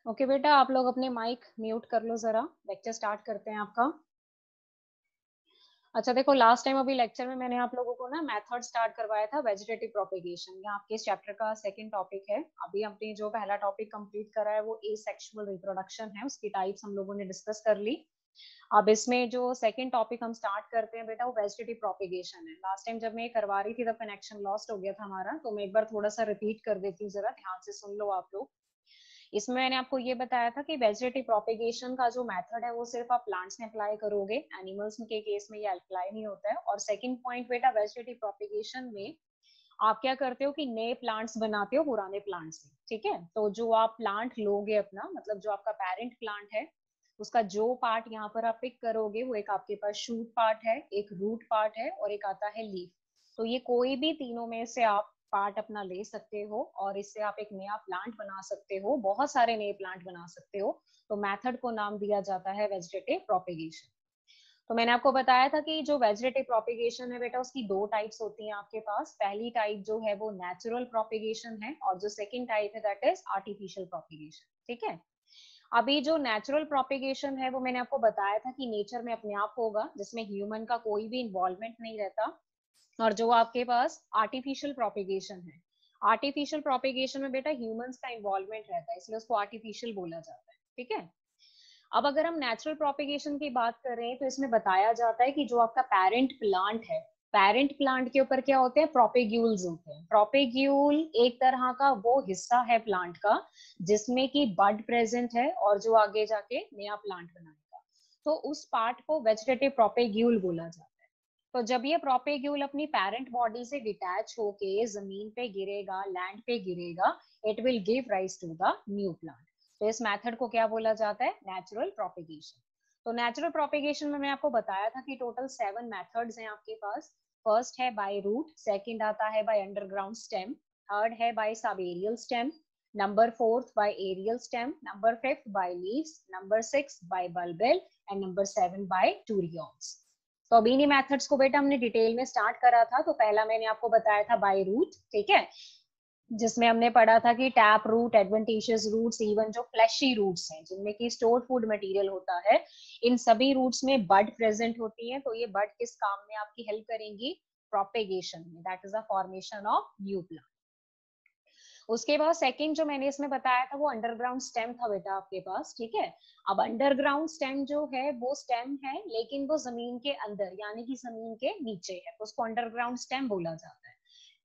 Okay बेटा, आप लोग अपने माइक म्यूट कर लो जरा। लेक्चर स्टार्ट करते हैं आपका। अच्छा देखो, लास्ट टाइम अभी लेक्चर में मैंने आप लोगों को ना मेथड स्टार्ट करवाया था, वेजिटेटिव प्रोपेगेशन। ये आपके इस चैप्टर का सेकंड टॉपिक है। अभी हमने जो पहला टॉपिक कंप्लीट करा है वो एसेक्सुअल रिप्रोडक्शन है, उसकी टाइप्स हम लोगों ने डिस्कस कर ली। अब इसमें जो सेकंड टॉपिक हम स्टार्ट करते हैं बेटा, वो वेजिटेटिव प्रोपेगेशन है। लास्ट टाइम जब मैं ये करवा रही थी तब कनेक्शन लॉस्ट हो गया था हमारा, तो मैं एक बार थोड़ा सा रिपीट कर देती हूँ, जरा ध्यान से सुन लो आप लोग। इसमें मैंने आपको ये बताया था कि वेजिटेटिव प्रोपेगेशन का जो मेथड है वो सिर्फ आप प्लांट्स में अप्लाई करोगे, एनिमल्स के केस में ये अप्लाई नहीं होता है। और सेकंड पॉइंट बेटा, वेजिटेटिव प्रोपेगेशन में आप क्या करते हो कि नए प्लांट्स बनाते हो पुराने प्लांट्स से। ठीक है, तो जो आप प्लांट लोगे अपना, मतलब जो आपका पेरेंट प्लांट है, उसका जो पार्ट यहाँ पर आप पिक करोगे वो एक आपके पास शूट पार्ट है, एक रूट पार्ट है और एक आता है लीफ। तो ये कोई भी तीनों में से आप पार्ट अपना ले सकते हो और इससे आप एक नया प्लांट बना सकते हो, बहुत सारे नए प्लांट बना सकते हो। तो मेथड को नाम दिया जाता है वेजिटेटिव प्रोपेगेशन। तो मैंने आपको बताया था कि जो वेजिटेटिव प्रोपेगेशन है बेटा, उसकी दो टाइप्स होती हैं आपके पास। पहली टाइप जो है वो नेचुरल प्रोपेगेशन है और जो सेकंड टाइप है दैट इज आर्टिफिशियल प्रोपेगेशन। ठीक है, अभी जो नेचुरल प्रोपेगेशन है वो मैंने आपको बताया था कि नेचर में अपने आप होगा, जिसमें ह्यूमन का कोई भी इन्वॉल्वमेंट नहीं रहता। और जो आपके पास आर्टिफिशियल प्रोपेगेशन है, आर्टिफिशियल प्रोपेगेशन में बेटा ह्यूमंस का इन्वॉल्वमेंट रहता है, इसलिए उसको आर्टिफिशियल बोला जाता है। ठीक है, अब अगर हम नेचुरल प्रोपेगेशन की बात करें तो इसमें बताया जाता है कि जो आपका पेरेंट प्लांट है, पेरेंट प्लांट के ऊपर क्या होते हैं, प्रोपेग्यूल्स होते हैं। प्रोपेग्यूल एक तरह का वो हिस्सा है प्लांट का जिसमें कि बड प्रेजेंट है और जो आगे जाके नया प्लांट बनाएगा, तो उस पार्ट को वेजिटेटिव प्रोपेग्यूल बोला जाता है। तो जब ये प्रोपेग्यूल अपनी पेरेंट बॉडी से डिटैच होके जमीन पे गिरेगा, लैंड पे गिरेगा, it will give rise to the new plant. तो इस मेथड को क्या बोला जाता है, नेचुरल प्रोपेगेशन। तो नेचुरल प्रोपेगेशन में मैं आपको बताया था कि टोटल 7 मेथड्स हैं आपके पास। फर्स्ट है बाय रूट, सेकंड आता है बाय अंडरग्राउंड स्टेम, थर्ड है by sub aerial stem, number fourth by aerial stem, number fifth by leaves, number six by bulbil and number 7 by turions. तो अब इन्हीं मेथड्स को बेटा हमने डिटेल में स्टार्ट करा था। तो पहला मैंने आपको बताया था बाय रूट, ठीक है, जिसमें हमने पढ़ा था कि tap root, adventitious roots, even जो फ्लैशी रूट्स हैं जिनमें की स्टोर्ड फूड मटेरियल होता है, इन सभी रूट्स में बड प्रेजेंट होती है। तो ये बड किस काम में आपकी हेल्प करेंगी, प्रोपेगेशन में, that is the formation of new plant. उसके बाद सेकंड जो मैंने इसमें बताया था वो अंडरग्राउंड स्टेम था बेटा आपके पास। ठीक है, अब अंडरग्राउंड स्टेम जो है वो स्टेम है लेकिन वो जमीन के अंदर यानी कि जमीन के नीचे है, तो उसको अंडरग्राउंड स्टेम बोला जाता है।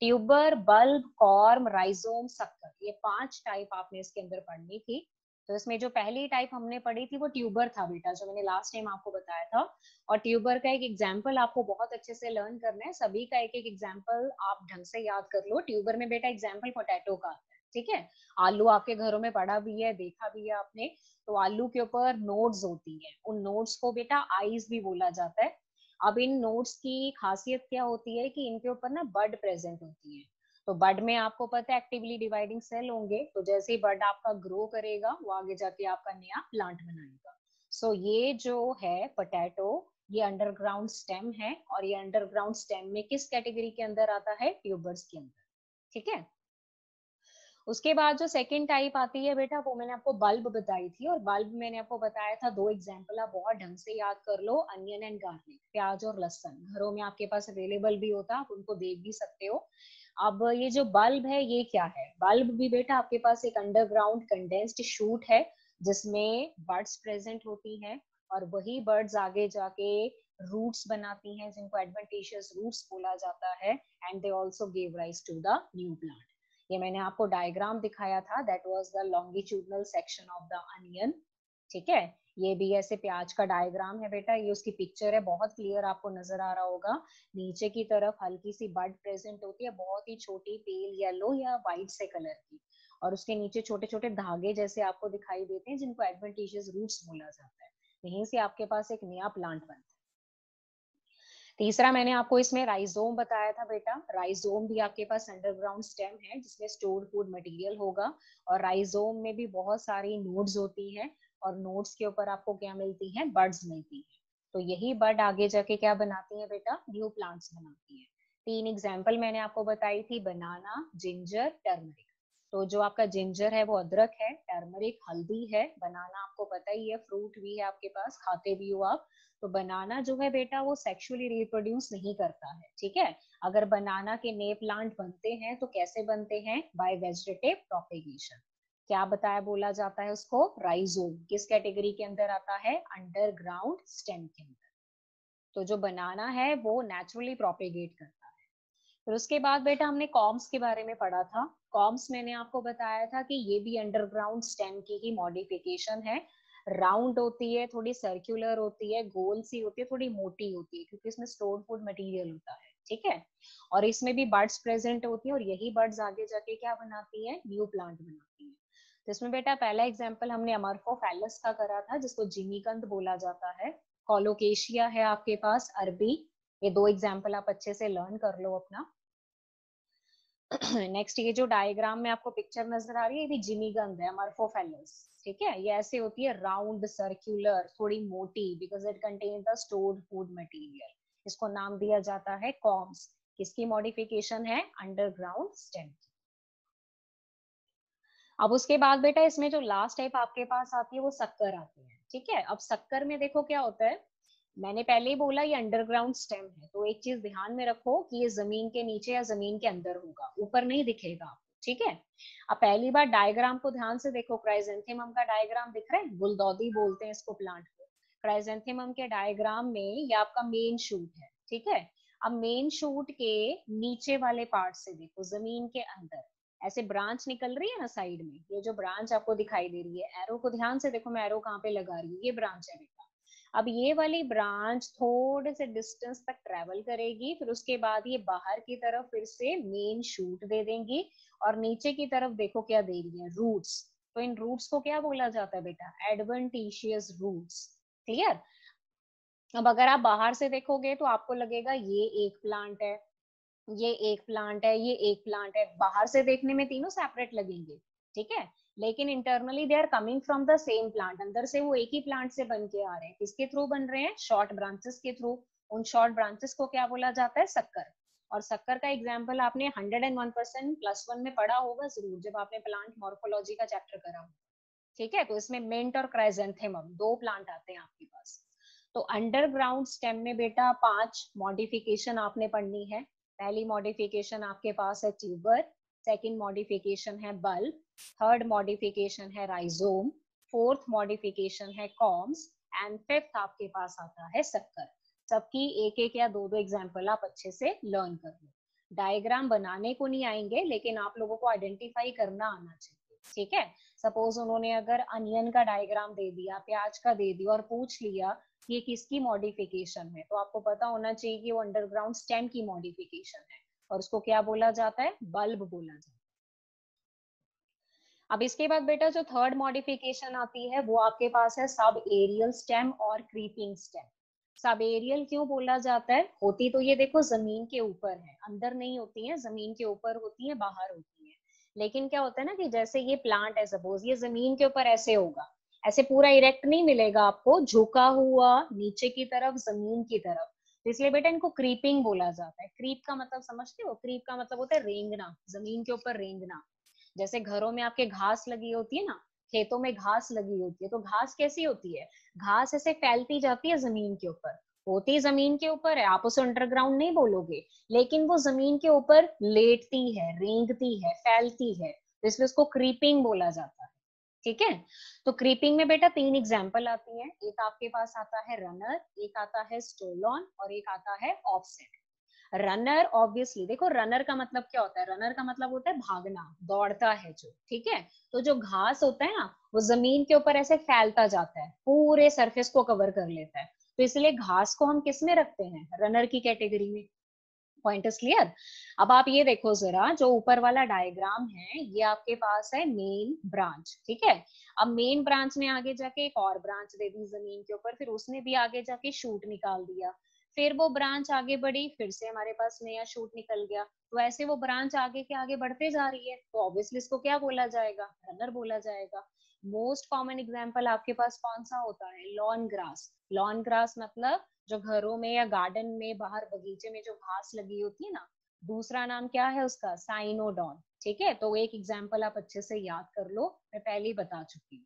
ट्यूबर, बल्ब, कॉर्म, राइजोम, सक्कर, ये 5 टाइप आपने इसके अंदर पढ़नी थी। तो इसमें जो पहली टाइप हमने पढ़ी थी वो ट्यूबर था बेटा, जो मैंने लास्ट टाइम आपको बताया था। और ट्यूबर का एक एग्जाम्पल आपको बहुत अच्छे से लर्न करना है, सभी का एक एक एग्जाम्पल आप ढंग से याद कर लो। ट्यूबर में बेटा एग्जाम्पल पोटैटो का आता है। ठीक है, आलू आपके घरों में पढ़ा भी है, देखा भी है आपने। तो आलू के ऊपर नोड्स होती है, उन नोड्स को बेटा आईज भी बोला जाता है। अब इन नोड्स की खासियत क्या होती है कि इनके ऊपर ना बड प्रेजेंट होती है। तो बड में आपको पता है एक्टिवली डिवाइडिंग सेल होंगे, तो जैसे ही बड आपका ग्रो करेगा वो आगे जाके आपका नया प्लांट बनाएगा। सो ये जो है पोटैटो, ये अंडरग्राउंड स्टेम है और ये अंडरग्राउंड स्टेम में किस कैटेगरी के अंदर आता है, ट्यूबर्स के अंदर। ठीक है, उसके बाद जो सेकंड टाइप आती है बेटा वो मैंने आपको बल्ब बताई थी, और बल्ब मैंने आपको बताया था दो एग्जांपल, आप बहुत ढंग से याद कर लो, अनियन एंड गार्लिक, प्याज और लहसुन घरों में आपके पास अवेलेबल भी होता है, आप उनको देख भी सकते हो। अब ये जो बल्ब है ये क्या है, बल्ब भी बेटा आपके पास एक अंडरग्राउंड कंडेंस्ड शूट है जिसमें बर्ड्स प्रेजेंट होती हैं, और वही बर्ड्स आगे जाके रूट्स बनाती हैं जिनको एडवेंटिशियस रूट्स बोला जाता है, and they also give rise to the new plant. ये मैंने आपको डायग्राम दिखाया था, that was the longitudinal section of the onion. ठीक है, ये भी ऐसे प्याज का डायग्राम है बेटा, ये उसकी पिक्चर है, बहुत क्लियर आपको नजर आ रहा होगा। नीचे की तरफ हल्की सी बड प्रेजेंट होती है, बहुत ही छोटी, पेल येलो या व्हाइट से कलर की, और उसके नीचे छोटे छोटे धागे जैसे आपको दिखाई देते हैं जिनको एडवेंटिशियस रूट्स बोला जाता है। यहीं से आपके पास एक नया प्लांट बनता है। तीसरा मैंने आपको इसमें राइजोम बताया था बेटा, राइजोम भी आपके पास अंडरग्राउंड स्टेम है जिसमें स्टोर्ड फूड मटेरियल होगा, और राइजोम में भी बहुत सारी नोड्स होती हैं, और नोड्स के ऊपर आपको क्या मिलती है, बड्स मिलती है। तो यही बड आगे जाके क्या बनाती है बेटा, न्यू प्लांट्स बनाती है। 3 एग्जाम्पल मैंने आपको बताई थी, बनाना, जिंजर, टर्मरिक। तो जो आपका जिंजर है वो अदरक है, टर्मरिक हल्दी है, बनाना आपको पता ही है, फ्रूट भी है आपके पास, खाते भी हो आप। तो बनाना जो है बेटा वो सेक्सुअली रिप्रोड्यूस नहीं करता है, ठीक है। अगर बनाना के नए प्लांट बनते हैं तो कैसे बनते हैं, बाय वेजिटेटिव प्रोपेगेशन। क्या बताया बोला जाता है उसको, राइजोम। किस कैटेगरी के अंदर आता है, अंडरग्राउंड स्टेम के अंदर। तो जो बनाना है वो नेचुरली प्रोपेगेट करता है। फिर उसके बाद बेटा हमने कॉम्स के बारे में पढ़ा था। कॉम्स मैंने आपको बताया था कि ये भी अंडरग्राउंड स्टेम की ही मॉडिफिकेशन है। राउंड होती है, थोड़ी सर्कुलर होती है, गोल सी होती है, थोड़ी मोटी होती है, क्योंकि इसमें स्टोर फूड मटेरियल होता है, ठीक है। और इसमें भी बर्ड्स प्रेजेंट होती है, और यही बर्ड्स आगे जाके क्या बनाती है, न्यू प्लांट बनाती है। तो इसमें बेटा पहला एग्जाम्पल हमने अमरफोफैलस का करा था, जिसको जिमीकंद बोला जाता है। कोलोकेशिया है आपके पास, अरबी। ये दो एग्जाम्पल आप अच्छे से लर्न कर लो अपना। नेक्स्ट ये जो डायग्राम में आपको पिक्चर नजर आ रही है, ये भी जिमीगंध है, अमरफोफैलस, ठीक है। ये ऐसे होती है, राउंड सर्कुलर, थोड़ी मोटी, because it contain the stored food material. इसको नाम दिया जाता है कॉम्स। किसकी मॉडिफिकेशन है, अंडरग्राउंड स्टेम। अब उसके बाद बेटा इसमें जो लास्ट टाइप आपके पास आती है वो शक्कर आती है, ठीक है। अब शक्कर में देखो क्या होता है, मैंने पहले ही बोला ये अंडरग्राउंड स्टेम है, तो एक चीज ध्यान में रखो कि ये जमीन के नीचे या जमीन के अंदर होगा, ऊपर नहीं दिखेगा आपको, ठीक है। अब पहली बार डायग्राम को ध्यान से देखो, क्राइजेंथेमम का डायग्राम दिख रहा है, गुलदौदी बोलते हैं इसको प्लांट को। क्राइजेंथेमम के डायग्राम में ये आपका मेन शूट है, ठीक है। अब मेन शूट के नीचे वाले पार्ट से देखो, जमीन के अंदर ऐसे ब्रांच निकल रही है ना साइड में, ये जो ब्रांच आपको दिखाई दे रही है, एरो को ध्यान से देखो, मैं एरो कहाँ पे लगा रही हूँ, ये ब्रांच है बेटा। अब ये वाली ब्रांच थोड़े से डिस्टेंस तक ट्रेवल करेगी, फिर उसके बाद ये बाहर की तरफ फिर से मेन शूट दे देंगी, और नीचे की तरफ देखो क्या दे रही है, रूट्स। तो इन रूट्स को क्या बोला जाता है बेटा, एडवेंटिशियस रूट्स। क्लियर। अब अगर आप बाहर से देखोगे तो आपको लगेगा ये एक प्लांट है, ये एक प्लांट है, ये एक प्लांट है, बाहर से देखने में तीनों सेपरेट लगेंगे, ठीक है। लेकिन internally they are coming from the same plant, अंदर से वो एक ही प्लांट से बन के आ रहे हैं। किसके थ्रू बन रहे हैं, शॉर्ट ब्रांचेस के थ्रू। उन शॉर्ट ब्रांचेस को क्या बोला जाता है, शक्कर। और शक्कर का एग्जाम्पल आपने 101% +1 में पढ़ा होगा जरूर, जब आपने प्लांट मॉर्फोलॉजी का चैप्टर करा हो, ठीक है। तो इसमें मिंट और क्राइजेंथेमम दो प्लांट आते हैं आपके पास। तो अंडरग्राउंड स्टेम में बेटा 5 मॉडिफिकेशन आपने पढ़नी है। पहली मॉडिफिकेशन आपके पास है ट्यूबर, सेकंड मॉडिफिकेशन है बल्ब, थर्ड मॉडिफिकेशन है राइजोम, फोर्थ मॉडिफिकेशन है कॉम्स, एंड फिफ्थ आपके पास आता है शक्कर। सबकी एक एक या दो दो एग्जाम्पल आप अच्छे से लर्न कर लो। डायग्राम बनाने को नहीं आएंगे, लेकिन आप लोगों को आइडेंटिफाई करना आना चाहिए, ठीक है। सपोज उन्होंने अगर अनियन का डायग्राम दे दिया, प्याज का दे दिया, और पूछ लिया ये किसकी मॉडिफिकेशन है, तो आपको पता होना चाहिए कि वो अंडरग्राउंड स्टेम की मॉडिफिकेशन है, और उसको क्या बोला जाता है, बल्ब बोला जाता है। अब इसके बाद बेटा जो थर्ड मॉडिफिकेशन आती है वो आपके पास है सब एरियल स्टेम और क्रीपिंग स्टेम। सब एरियल क्यों बोला जाता है, होती तो ये देखो जमीन के ऊपर है, अंदर नहीं होती है, जमीन के ऊपर होती है, बाहर होती है। लेकिन क्या होता है ना कि जैसे ये प्लांट है, सपोज ये जमीन के ऊपर ऐसे होगा, ऐसे पूरा इरेक्ट नहीं मिलेगा आपको, झुका हुआ नीचे की तरफ, जमीन की तरफ। तो इसलिए बेटा इनको क्रीपिंग बोला जाता है। क्रीप का मतलब समझते हो, क्रीप का मतलब होता है रेंगना, जमीन के ऊपर रेंगना। जैसे घरों में आपके घास लगी होती है ना, खेतों में घास लगी होती है, तो घास कैसी होती है, घास ऐसे फैलती जाती है जमीन के ऊपर, होती जमीन के ऊपर है, आप उसे अंडरग्राउंड नहीं बोलोगे, लेकिन वो जमीन के ऊपर लेटती है, रेंगती है, फैलती है, तो इसलिए उसको क्रीपिंग बोला जाता है, ठीक है। तो क्रीपिंग में बेटा 3 एग्जाम्पल आती है, एक आपके पास आता है रनर, एक आता है स्टोलॉन, और एक आता है ऑफसेट। रनर ऑब्वियसली देखो, रनर का मतलब क्या होता है, रनर का मतलब होता है भागना, दौड़ता है जो, ठीक है। तो जो घास होता है ना वो जमीन के ऊपर ऐसे फैलता जाता है, पूरे सरफेस को कवर कर लेता है, तो इसलिए घास को हम किस में रखते हैं, रनर की कैटेगरी में। Point is clear. अब आप ये देखो जरा, जो ऊपर वाला डायग्राम है ये आपके पास है मेन ब्रांच, ठीक है। अब मेन ब्रांच ने आगे जाके एक और ब्रांच दे दी जमीन के ऊपर, फिर उसने भी आगे जाके शूट निकाल दिया, फिर वो ब्रांच आगे बढ़ी, फिर से हमारे पास नया शूट निकल गया, तो ऐसे वो ब्रांच आगे के आगे बढ़ते जा रही है, तो ऑब्वियसली इसको क्या बोला जाएगा, रनर बोला जाएगा। मोस्ट कॉमन एग्जाम्पल आपके पास कौन सा होता है, लॉन ग्रास। लॉन ग्रास मतलब जो घरों में या गार्डन में बाहर बगीचे में जो घास लगी होती है ना, दूसरा नाम क्या है उसका, साइनोडॉन। ठीक है, तो एक एग्जाम्पल आप अच्छे से याद कर लो, मैं पहले ही बता चुकी हूँ।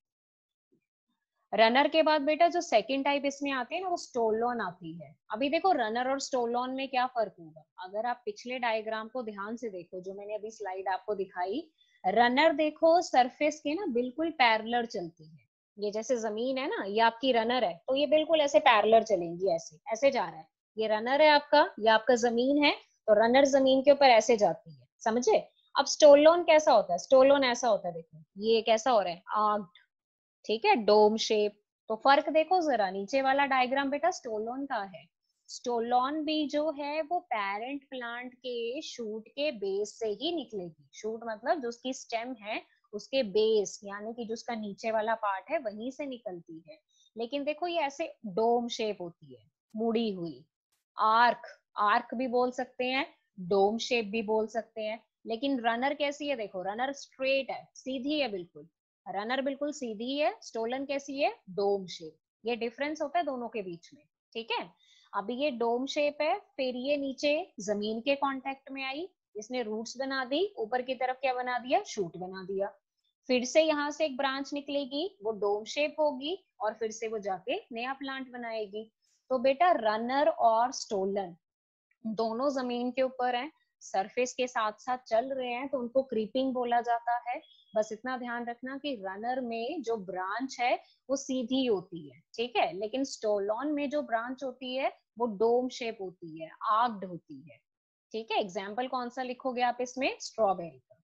रनर के बाद बेटा जो सेकंड टाइप इसमें आती है ना, वो स्टोलोन आती है। अभी देखो रनर और स्टोलोन में क्या फर्क होगा, अगर आप पिछले डायग्राम को ध्यान से देखो, जो मैंने अभी स्लाइड आपको दिखाई, रनर देखो सरफेस के ना बिल्कुल पैरेलल चलती है। ये जैसे जमीन है ना, ये आपकी रनर है, तो ये बिल्कुल ऐसे पैरेलल चलेंगी, ऐसे ऐसे जा रहा है। ये रनर है आपका, ये आपका जमीन है, तो रनर जमीन के ऊपर ऐसे जाती है, समझे। अब स्टोलोन कैसा होता है, स्टोलोन ऐसा होता है, देखो ये कैसा हो रहा है, आग, ठीक है, डोम शेप। तो फर्क देखो जरा, नीचे वाला डायग्राम बेटा स्टोलोन का है। स्टोलोन भी जो है वो पेरेंट प्लांट के शूट के बेस से ही निकलेगी। शूट मतलब जो उसकी स्टेम है, उसके बेस यानी कि जो उसका नीचे वाला पार्ट है वहीं से निकलती है। लेकिन देखो ये ऐसे डोम शेप होती है, मुड़ी हुई। आर्क, आर्क भी बोल सकते हैं, डोम शेप भी बोल सकते हैं। लेकिन रनर कैसी है, देखो रनर स्ट्रेट है, सीधी है बिल्कुल। रनर बिल्कुल सीधी है, स्टोलन कैसी है, डोम शेप। ये डिफरेंस होता है दोनों के बीच में, ठीक है। अभी ये डोम शेप है, फिर ये नीचे जमीन के कांटेक्ट में आई, इसने रूट्स बना दी, ऊपर की तरफ क्या बना दिया, शूट बना दिया। फिर से यहाँ से एक ब्रांच निकलेगी, वो डोम शेप होगी, और फिर से वो जाके नया प्लांट बनाएगी। तो बेटा रनर और स्टोलन दोनों जमीन के ऊपर हैं, सरफेस के साथ साथ चल रहे हैं, तो उनको क्रीपिंग बोला जाता है। बस इतना ध्यान रखना कि रनर में जो ब्रांच है वो सीधी होती है, ठीक है, लेकिन स्टोलॉन में जो ब्रांच होती है वो डोम शेप होती है, आर्क्ड होती है, ठीक है। एग्जाम्पल कौन सा लिखोगे आप इसमें, स्ट्रॉबेरी का।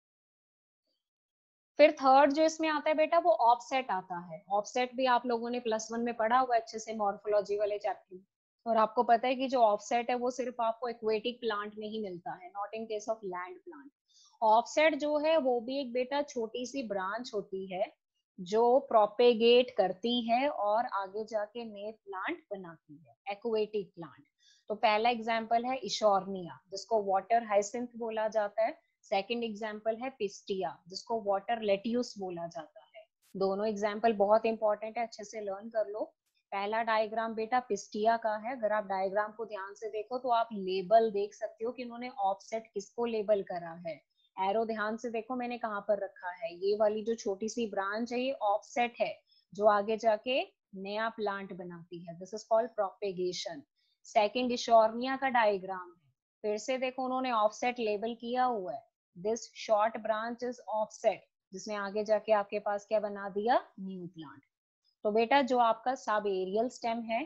फिर थर्ड जो इसमें आता है बेटा वो ऑफसेट आता है। ऑफसेट भी आप लोगों ने +1 में पढ़ा हुआ अच्छे से, मॉर्फोलॉजी वाले चैप्टर में। और आपको पता है कि जो ऑफसेट है वो सिर्फ आपको एक्वेटिक प्लांट में ही मिलता है, not in case of land plant. Offset जो है वो भी एक बेटा छोटी सी ब्रांच होती है जो प्रोपेगेट करती है और आगे जाके नए प्लांट बनाती है, एक्वेटिक प्लांट। तो पहला एग्जाम्पल है इशोर्निया, जिसको वाटर हाइसिंथ बोला जाता है। सेकंड एग्जाम्पल है पिस्टिया, जिसको वाटर लेट्यूस बोला जाता है। दोनों एग्जाम्पल बहुत इंपॉर्टेंट है, अच्छे से लर्न कर लो। पहला डायग्राम बेटा पिस्टिया का है। अगर आप डायग्राम को ध्यान से देखो तो आप लेबल देख सकते हो कि उन्होंने ऑफसेट किसको लेबल करा है। एरो ध्यान से देखो मैंने कहाँ पर रखा है, ये वाली जो छोटी सी ब्रांच है ये ऑफसेट है, जो आगे जाके नया प्लांट बनाती है। This is called propagation. Second Eichhornia का डायग्राम है, फिर से देखो उन्होंने ऑफसेट लेबल किया हुआ है। This short branch is offset, जिसने आगे जाके आपके पास क्या बना दिया, न्यू प्लांट। तो बेटा जो आपका सब एरियल स्टेम है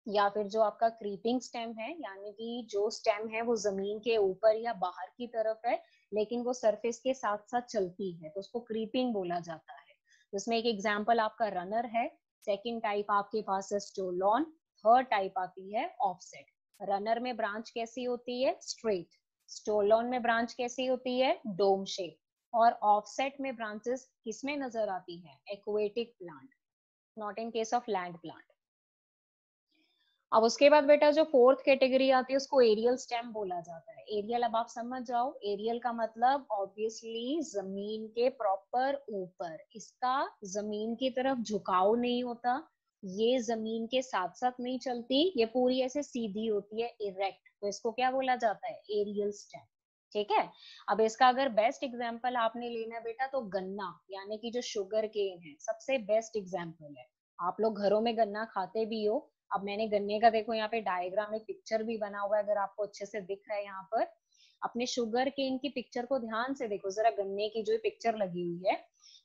या फिर जो आपका क्रीपिंग स्टेम है, यानी कि जो स्टेम है वो जमीन के ऊपर या बाहर की तरफ है लेकिन वो सरफेस के साथ साथ चलती है, तो उसको क्रीपिंग बोला जाता है। जिसमें एक एग्जांपल आपका रनर है, सेकंड टाइप आपके पास है स्टोलॉन, थर्ड टाइप आती है ऑफसेट। रनर में ब्रांच कैसी होती है, स्ट्रेट। स्टोलॉन में ब्रांच कैसी होती है, डोम शेप। और ऑफसेट में ब्रांचेस किसमें नजर आती है, aquatic plant, not in case of land plant. अब उसके बाद बेटा जो फोर्थ कैटेगरी आती है उसको एरियल स्टेम बोला जाता है। एरियल अब आप समझ जाओ, एरियल का मतलब ऑब्वियसली जमीन के प्रॉपर ऊपर, इसका जमीन की तरफ झुकाव नहीं होता, ये जमीन के साथ साथ नहीं चलती, ये पूरी ऐसे सीधी होती है, इरेक्ट, तो इसको क्या बोला जाता है, एरियल स्टेम, ठीक है। अब इसका अगर बेस्ट एग्जाम्पल आपने लेना है बेटा तो गन्ना, यानी कि जो शुगर केन है, सबसे बेस्ट एग्जाम्पल है। आप लोग घरों में गन्ना खाते भी हो। अब मैंने गन्ने का देखो यहाँ पे डायग्राम, एक पिक्चर भी बना हुआ है, अगर आपको अच्छे से दिख रहा है यहाँ पर। अपने शुगर केन की पिक्चर को ध्यान से देखो जरा, गन्ने की जो पिक्चर लगी हुई है।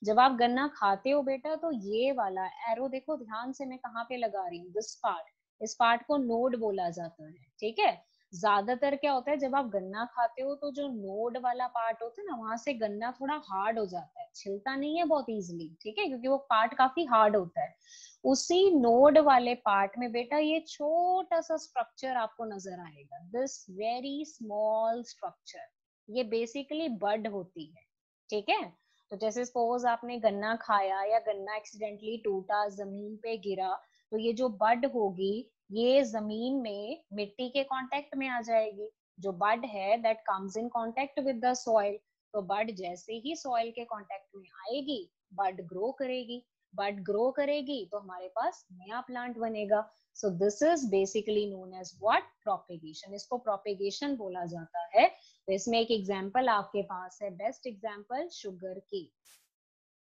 जब आप गन्ना खाते हो बेटा तो ये वाला एरो देखो ध्यान से, मैं कहाँ पे लगा रही हूँ, दिस पार्ट, इस पार्ट को नोड बोला जाता है, ठीक है। ज्यादातर क्या होता है जब आप गन्ना खाते हो तो जो नोड वाला पार्ट होता है ना, वहां से गन्ना थोड़ा हार्ड हो जाता है, छिलता नहीं है बहुत इजीली, ठीक है, क्योंकि वो पार्ट काफी हार्ड होता है। उसी नोड वाले पार्ट में बेटा ये छोटा सा स्ट्रक्चर आपको नजर आएगा, दिस वेरी स्मॉल स्ट्रक्चर, ये बेसिकली बड होती है, ठीक है। तो जैसे सपोज आपने गन्ना खाया या गन्ना एक्सीडेंटली टूटा, जमीन पे गिरा, तो ये जो बड होगी ये जमीन में मिट्टी के कांटेक्ट में आ जाएगी। जो बड है that comes in contact with the soil, तो बड जैसे ही सॉइल के कांटेक्ट में आएगी बड ग्रो करेगी। बड ग्रो करेगी तो हमारे पास नया प्लांट बनेगा। So this is basically known as what, propagation. इसको प्रोपेगेशन बोला जाता है। तो इसमें एक एग्जांपल आपके पास है, बेस्ट एग्जांपल शुगर केन।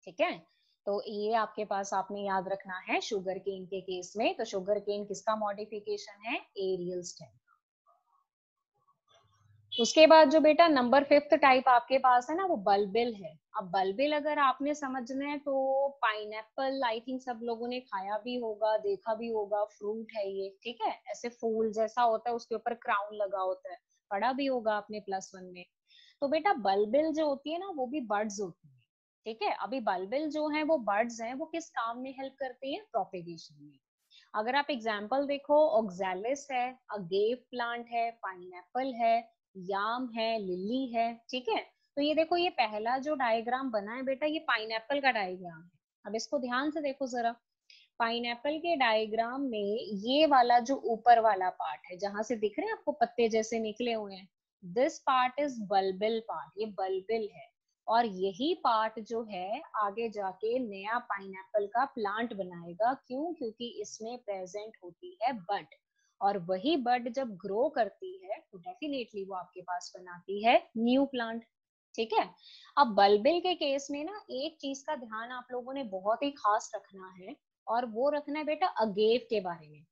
ठीक है, तो ये आपके पास आपने याद रखना है शुगर केन के केस में। तो शुगर केन किसका मॉडिफिकेशन है, एरियल स्टेम। उसके बाद जो बेटा नंबर 5th टाइप आपके पास है ना, वो बल्बिल है। अब बल्बिल अगर आपने समझना है तो पाइनएप्पल आई थिंक सब लोगों ने खाया भी होगा, देखा भी होगा, फ्रूट है ये। ठीक है, ऐसे फूल जैसा होता है, उसके ऊपर क्राउन लगा होता है, पढ़ा भी होगा आपने +1 में। तो बेटा बल्बिल जो होती है ना, वो भी बर्ड्स होती है। ठीक है, अभी बल्बिल जो है वो बर्ड्स हैं, वो किस काम में हेल्प करती है, प्रोपेगेशन में। अगर आप एग्जाम्पल देखो, ऑक्सैलिस है, अगेव प्लांट है, पाइनएप्पल है, याम है, लिली है। ठीक है, तो ये देखो, ये पहला जो डायग्राम बना है बेटा, ये पाइनएप्पल का डायग्राम है। अब इसको ध्यान से देखो जरा। पाइनएप्पल के डायग्राम में ये वाला जो ऊपर वाला पार्ट है, जहां से दिख रहे हैं आपको पत्ते जैसे निकले हुए हैं, this part is bulbil part, ये बल्बिल है। और यही पार्ट जो है आगे जाके नया पाइनएप्पल का प्लांट बनाएगा। क्यों, क्योंकि इसमें प्रेजेंट होती है बड, और वही बड जब ग्रो करती है तो डेफिनेटली वो आपके पास बनाती है न्यू प्लांट। ठीक है, अब बल्बिल के केस में ना एक चीज का ध्यान आप लोगों ने बहुत ही खास रखना है, और वो रखना है बेटा अगेव के बारे में।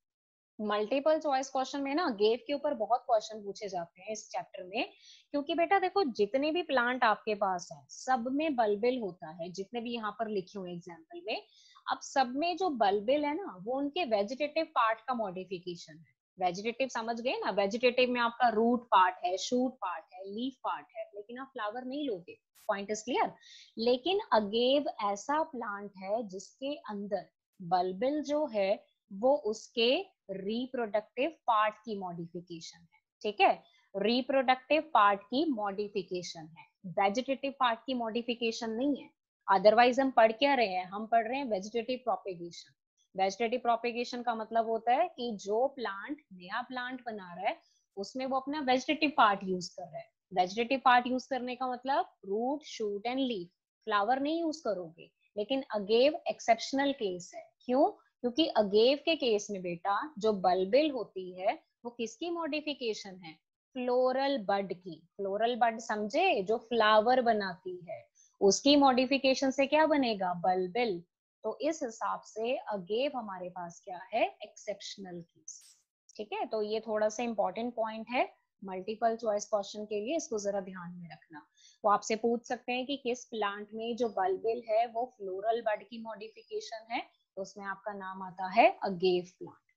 मल्टीपल चॉइस क्वेश्चन में ना गेव के ऊपर बहुत क्वेश्चन पूछे जाते हैं इस चैप्टर में। क्योंकि बेटा देखो, जितने भी प्लांट आपके पास है सब में बल्बिल होता है, जितने भी यहाँ पर लिखे हुए एग्जाम्पल में। अब सब में जो बल्बिल है ना, वो उनके वेजिटेटिव पार्ट का मॉडिफिकेशन है। वेजिटेटिव समझ गए ना, वेजिटेटिव में आपका रूट पार्ट है, शूट पार्ट है, लीफ पार्ट है, लेकिन आप फ्लावर नहीं लोगे। Point is clear. लेकिन अगेव ऐसा प्लांट है जिसके अंदर बल्बिल जो है वो उसके रिप्रोडक्टिव पार्ट की मॉडिफिकेशन है। ठीक है, रिप्रोडक्टिव पार्ट की मॉडिफिकेशन है, वेजिटेटिव पार्ट की मॉडिफिकेशन नहीं है। अदरवाइज हम पढ़ क्या रहे हैं, हम पढ़ रहे हैं वेजिटेटिव प्रोपेगेशन। वेजिटेटिव प्रोपेगेशन का मतलब होता है कि जो प्लांट नया प्लांट बना रहा है उसमें वो अपना वेजिटेटिव पार्ट यूज कर रहा है। वेजिटेटिव पार्ट यूज करने का मतलब root, shoot and leaf, flower नहीं यूज करोगे। लेकिन अगेव एक्सेप्शनल केस है। क्यों, क्योंकि अगेव के केस में बेटा जो बल्बिल होती है वो किसकी मॉडिफिकेशन है, फ्लोरल बड की। फ्लोरल बड समझे, जो फ्लावर बनाती है, उसकी मॉडिफिकेशन से क्या बनेगा, बल्बिल। तो इस हिसाब से अगेव हमारे पास क्या है, एक्सेप्शनल केस। ठीक है, तो ये थोड़ा सा इंपॉर्टेंट पॉइंट है मल्टीपल चॉइस क्वेश्चन के लिए, इसको जरा ध्यान में रखना। वो आपसे पूछ सकते हैं कि किस प्लांट में जो बल्बिल है वो फ्लोरल बड की मॉडिफिकेशन है, तो उसमें आपका नाम आता है अगेव प्लांट।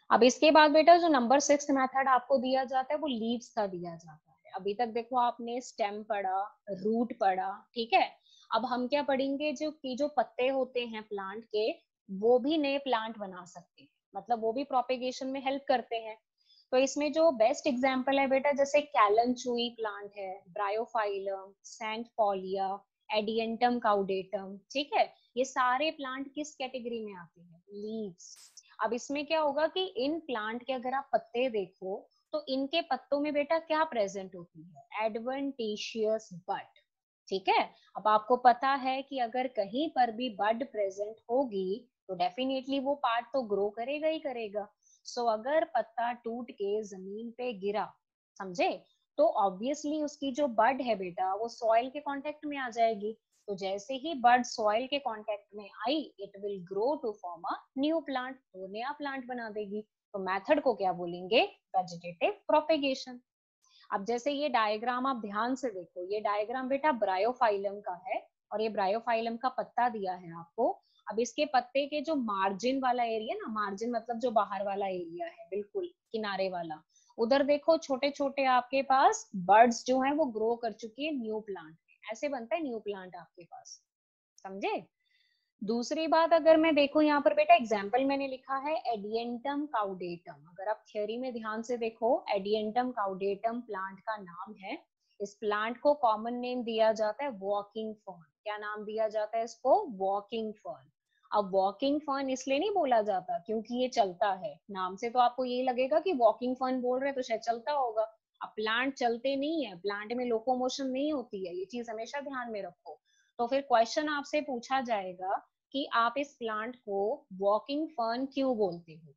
अब इसके बाद बेटा जो नंबर 6 मेथड आपको दिया जाता है वो लीव्स का दिया जाता है। अभी तक देखो आपने स्टेम पढ़ा, रूट पढ़ा। ठीक है, अब हम क्या पढ़ेंगे, जो कि जो पत्ते होते हैं प्लांट के, वो भी नए प्लांट बना सकते हैं, मतलब वो भी प्रोपेगेशन में हेल्प करते हैं। तो इसमें जो बेस्ट एग्जांपल है बेटा, जैसे कैलनचुई प्लांट है, ब्रायोफाइलम, सेंट पॉलिया, एडियंटम काउडेटम। ठीक है, ये सारे प्लांट किस कैटेगरी में आते हैं, लीव्स। अब इसमें क्या होगा कि इन प्लांट के अगर आप पत्ते देखो तो इनके पत्तों में बेटा क्या प्रेजेंट होती है, एडवेंटिशियस बड। ठीक है, अब आपको पता है कि अगर कहीं पर भी बड प्रेजेंट होगी तो डेफिनेटली वो पार्ट तो ग्रो करेगा ही करेगा। सो अगर पत्ता टूट के जमीन पे गिरा, समझे, तो ऑब्वियसली उसकी जो बड है बेटा वो सॉइल के कांटेक्ट में आ जाएगी। तो जैसे ही बड सॉइल के कांटेक्ट में आई, it will grow to form a new plant, तो नया प्लांट बना देगी। तो मेथड को क्या बोलेंगे, वेजिटेटिव प्रोपेगेशन। अब जैसे ये डायग्राम आप ध्यान से देखो, ये डायग्राम बेटा ब्रायोफाइलम का है, और ये ब्रायोफाइलम का पत्ता दिया है आपको। अब इसके पत्ते के जो मार्जिन वाला एरिया ना, मार्जिन मतलब जो बाहर वाला एरिया है, बिल्कुल किनारे वाला, उधर देखो छोटे छोटे आपके पास बर्ड्स जो है वो ग्रो कर चुकी है न्यू प्लांट। ऐसे बनता है न्यू प्लांट आपके पास, समझे। दूसरी बात अगर मैं देखूं यहाँ पर बेटा, एग्जाम्पल मैंने लिखा है एडियंटम काउडेटम। अगर आप थ्योरी में ध्यान से देखो, एडियंटम काउडेटम प्लांट का नाम है। इस प्लांट को कॉमन नेम दिया जाता है वॉकिंग फर्न। क्या नाम दिया जाता है इसको, वॉकिंग फर्न। अब वॉकिंग फर्न इसलिए नहीं बोला जाता क्योंकि ये चलता है, नाम से तो आपको यही लगेगा कि वॉकिंग फर्न बोल रहे हैं तो शायद चलता होगा। अब प्लांट चलते नहीं है, प्लांट में लोकोमोशन नहीं होती है, ये चीज हमेशा ध्यान में रखो। तो फिर क्वेश्चन आपसे पूछा जाएगा कि आप इस प्लांट को वॉकिंग फर्न क्यों बोलते हो।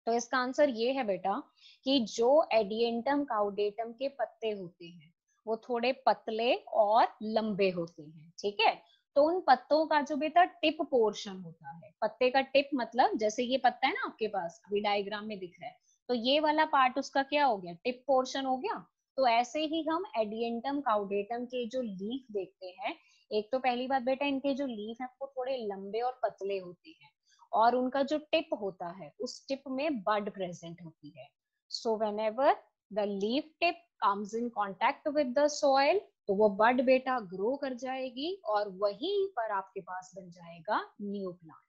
तो इसका आंसर ये है बेटा कि जो एडिएंटम काउडेटम के पत्ते होते हैं वो थोड़े पतले और लंबे होते हैं, ठीक है। तो उन पत्तों का जो बेटा टिप पोर्शन होता है, पत्ते का टिप मतलब जैसे ये पत्ता है ना आपके पास अभी डायग्राम में दिख रहा है, तो ये वाला पार्ट उसका क्या हो गया, टिप पोर्शन हो गया। तो ऐसे ही हम एडिएंटम काउडेटम के जो लीफ देखते हैं, एक तो पहली बात बेटा इनके जो लीफ है वो थोड़े लंबे और पतले होते हैं, और उनका जो टिप होता है उस टिप में बड प्रेजेंट होती है। So whenever the leaf tip comes in contact with the soil, तो वो बड बेटा ग्रो कर जाएगी और वहीं पर आपके पास बन जाएगा न्यू प्लांट।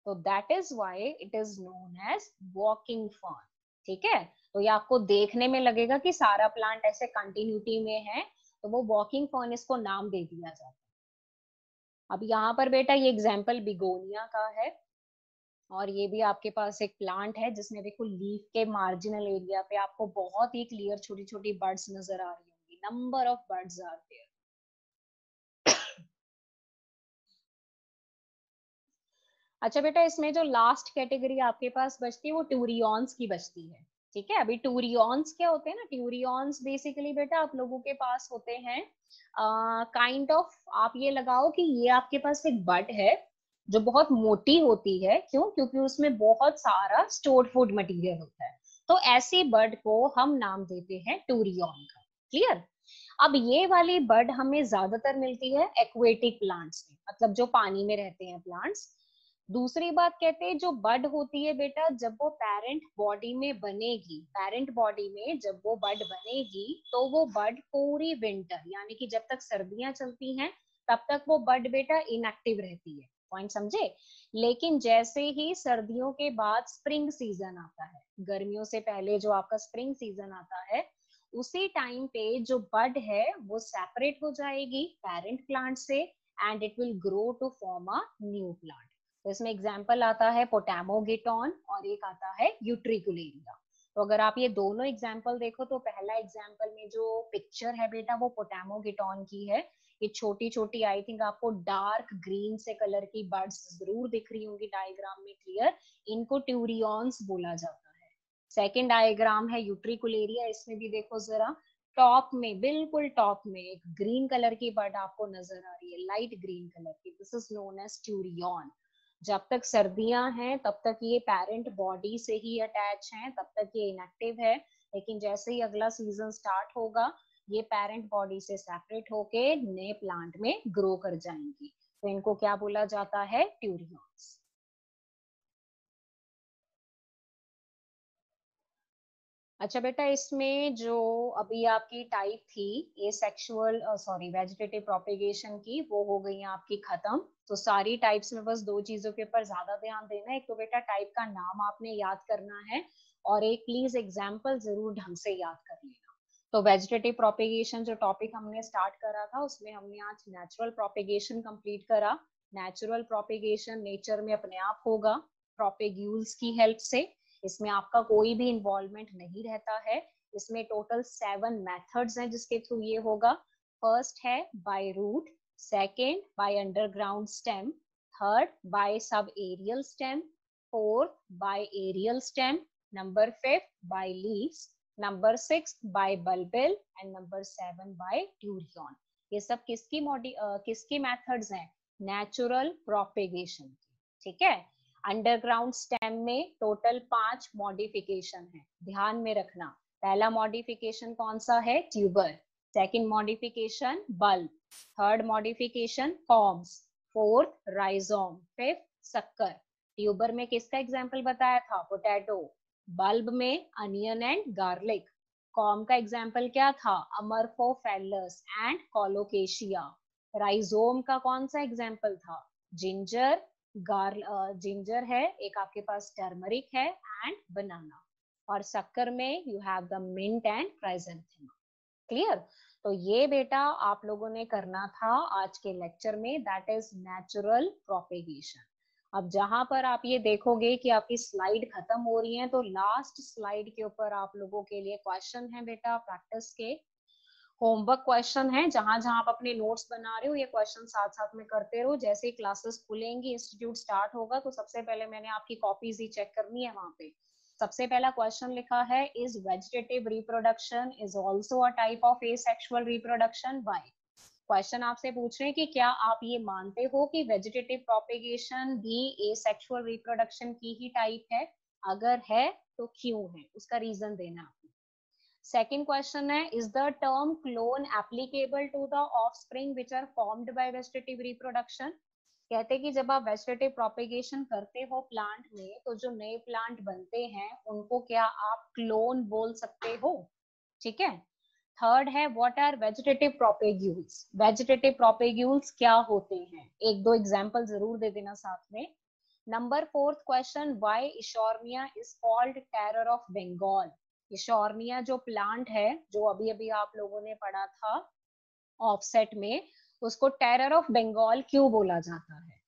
तो that is why it is known as walking fern, ठीक है। तो ये आपको देखने में लगेगा कि सारा प्लांट ऐसे कंटिन्यूटी में है, तो वो वॉकिंग फर्न इसको नाम दे दिया जाता है। अब यहाँ पर बेटा ये एग्जाम्पल बिगोनिया का है, और ये भी आपके पास एक प्लांट है जिसमें देखो लीफ के मार्जिनल एरिया पे आपको बहुत ही क्लियर छोटी छोटी बर्ड्स नजर आ रही होंगी, number of birds are there. अच्छा बेटा इसमें जो लास्ट कैटेगरी आपके पास बचती है वो टूरियॉन्स की बचती है, ठीक है। अभी टूरियॉन्स क्या होते हैं ना, टूरियॉन्स बेसिकली बेटा आप लोगों के पास होते हैं काइंड ऑफ, आप ये लगाओ कि ये आपके पास एक बड है जो बहुत मोटी होती है, क्यों, क्योंकि उसमें बहुत सारा स्टोर्ड फूड मटेरियल होता है। तो ऐसी बर्ड को हम नाम देते हैं टूरियॉन का, क्लियर। अब ये वाली बर्ड हमें ज्यादातर मिलती है एक्वेटिक प्लांट्स में, मतलब जो पानी में रहते हैं प्लांट्स। दूसरी बात कहते हैं जो बड होती है बेटा जब वो पेरेंट बॉडी में बनेगी, पेरेंट बॉडी में जब वो बड बनेगी तो वो बड पूरी विंटर यानी कि जब तक सर्दियां चलती हैं तब तक वो बड बेटा इनएक्टिव रहती है, पॉइंट समझे। लेकिन जैसे ही सर्दियों के बाद स्प्रिंग सीजन आता है, गर्मियों से पहले जो आपका स्प्रिंग सीजन आता है, उसी टाइम पे जो बड है वो सेपरेट हो जाएगी पेरेंट प्लांट से, and it will grow to form a new plant. तो इसमें एग्जाम्पल आता है पोटामोगिटॉन और एक आता है यूट्रिकुलेरिया। तो अगर आप ये दोनों एग्जाम्पल देखो तो पहला एग्जाम्पल में जो पिक्चर है बेटा वो पोटामोगिटॉन की है। ये छोटी छोटी आई थिंक आपको डार्क ग्रीन से कलर की बर्ड्स जरूर दिख रही होंगी डायग्राम में क्लियर, इनको ट्यूरियॉन्स बोला जाता है। सेकेंड डायग्राम है यूट्रिकुलेरिया, इसमें भी देखो जरा टॉप में, बिल्कुल टॉप में एक ग्रीन कलर की बर्ड आपको नजर आ रही है, लाइट ग्रीन कलर की, दिस इज नोन एज ट्यूरियॉन। जब तक सर्दियां हैं तब तक ये पेरेंट बॉडी से ही अटैच हैं, तब तक ये इनएक्टिव है, लेकिन जैसे ही अगला सीजन स्टार्ट होगा ये पेरेंट बॉडी से सेपरेट होके नए प्लांट में ग्रो कर जाएंगी। तो इनको क्या बोला जाता है, ट्यूरियॉन्स। अच्छा बेटा इसमें जो अभी आपकी टाइप थी ये सेक्सुअल सॉरी वेजिटेटिव प्रोपेगेशन की, वो हो गई आपकी खत्म। तो सारी टाइप्स में बस दो चीजों के ऊपर ज्यादा ध्यान देना है, एक तो बेटा टाइप का नाम आपने याद करना है, और एक प्लीज एग्जाम्पल जरूर ढंग से याद कर लेना। तो वेजिटेटिव प्रोपेगेशन जो टॉपिक हमने स्टार्ट करा था उसमें हमने आज नेचुरल प्रोपेगेशन कंप्लीट करा। नेचुरल प्रोपेगेशन नेचर में अपने आप होगा प्रोपेग्यूल्स की हेल्प से, इसमें आपका कोई भी इन्वॉल्वमेंट नहीं रहता है। इसमें टोटल 7 मेथड्स हैं जिसके थ्रू ये होगा। फर्स्ट है by root, second by underground stem, third by sub aerial stem, fourth by aerial stem, number fifth by leaves, number six by bulbil, and number 7 by turion. ये सब किसकी methods हैं, natural propagation, ठीक है। Underground stem में total 5 modification है, ध्यान में रखना। पहला मॉडिफिकेशन कौन सा है, tuber, second modification bulb, third modification corms, fourth rhizome, fifth sucker. Tuber में किसका एग्जाम्पल बताया था, पोटैटो। बल्ब में अनियन एंड गार्लिक। कॉम का एग्जाम्पल क्या था, अमरफोफेलस एंड कोलोकेशिया। राइजोम का कौन सा एग्जाम्पल था, जिंजर, जिंजर है, एक आपके पास टर्मरिक है एंड बनाना। और शक्कर में you have the mint and chrysanthemum, clear. तो ये बेटा आप लोगों ने करना था आज के लेक्चर में, दैट इज नेचुरल प्रोपेगेशन। अब जहां पर आप ये देखोगे कि आपकी स्लाइड खत्म हो रही है, तो लास्ट स्लाइड के ऊपर आप लोगों के लिए क्वेश्चन है बेटा प्रैक्टिस के। होमवर्क क्वेश्चन है, जहां जहां आप अपने नोट्स बना रहे हो ये क्वेश्चन साथ साथ में करते रहो। जैसे ही क्लासेस खुलेंगी, इंस्टीट्यूट स्टार्ट होगा, तो सबसे पहले मैंने आपकी कॉपीज ही चेक करनी है वहां पे। सबसे पहला क्वेश्चन लिखा है, is vegetative reproduction is also a type of asexual reproduction, why? Question आपसे पूछ रहे हैं कि क्या आप ये मानते हो कि वेजिटेटिव प्रोपेगेशन भी एसेक्सुअल रिप्रोडक्शन की ही टाइप है? अगर है तो क्यों है, उसका रीजन देना। सेकंड क्वेश्चन है, is the term clone applicable to the offspring which are formed by vegetative reproduction? कहते हैं कि जब आप वेजिटेटिव प्रोपेगेशन करते हो प्लांट में, तो जो नए प्लांट बनते हैं उनको क्या आप क्लोन बोल सकते हो? ठीक है। थर्ड है, what are vegetative propagules? Vegetative propagules क्या होते हैं? एक दो एग्जांपल जरूर दे देना साथ में। Number fourth question, why Eichhornia is called terror of Bengal? Eichhornia जो प्लांट है, जो अभी अभी आप लोगों ने पढ़ा था ऑफसेट में, उसको टेरर ऑफ बंगाल क्यों बोला जाता है?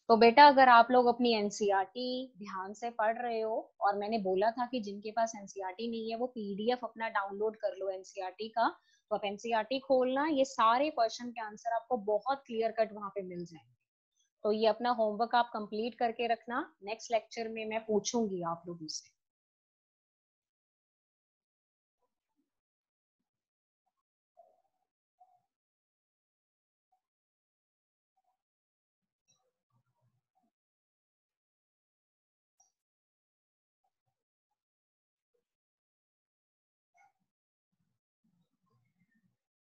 तो बेटा अगर आप लोग अपनी एनसीईआरटी ध्यान से पढ़ रहे हो, और मैंने बोला था कि जिनके पास एनसीईआरटी नहीं है वो पीडीएफ अपना डाउनलोड कर लो एनसीईआरटी का, तो आप एनसीईआरटी खोलना, ये सारे क्वेश्चन के आंसर आपको बहुत क्लियर कट वहां पे मिल जाएंगे। तो ये अपना होमवर्क आप कंप्लीट करके रखना, नेक्स्ट लेक्चर में मैं पूछूंगी आप लोगों से।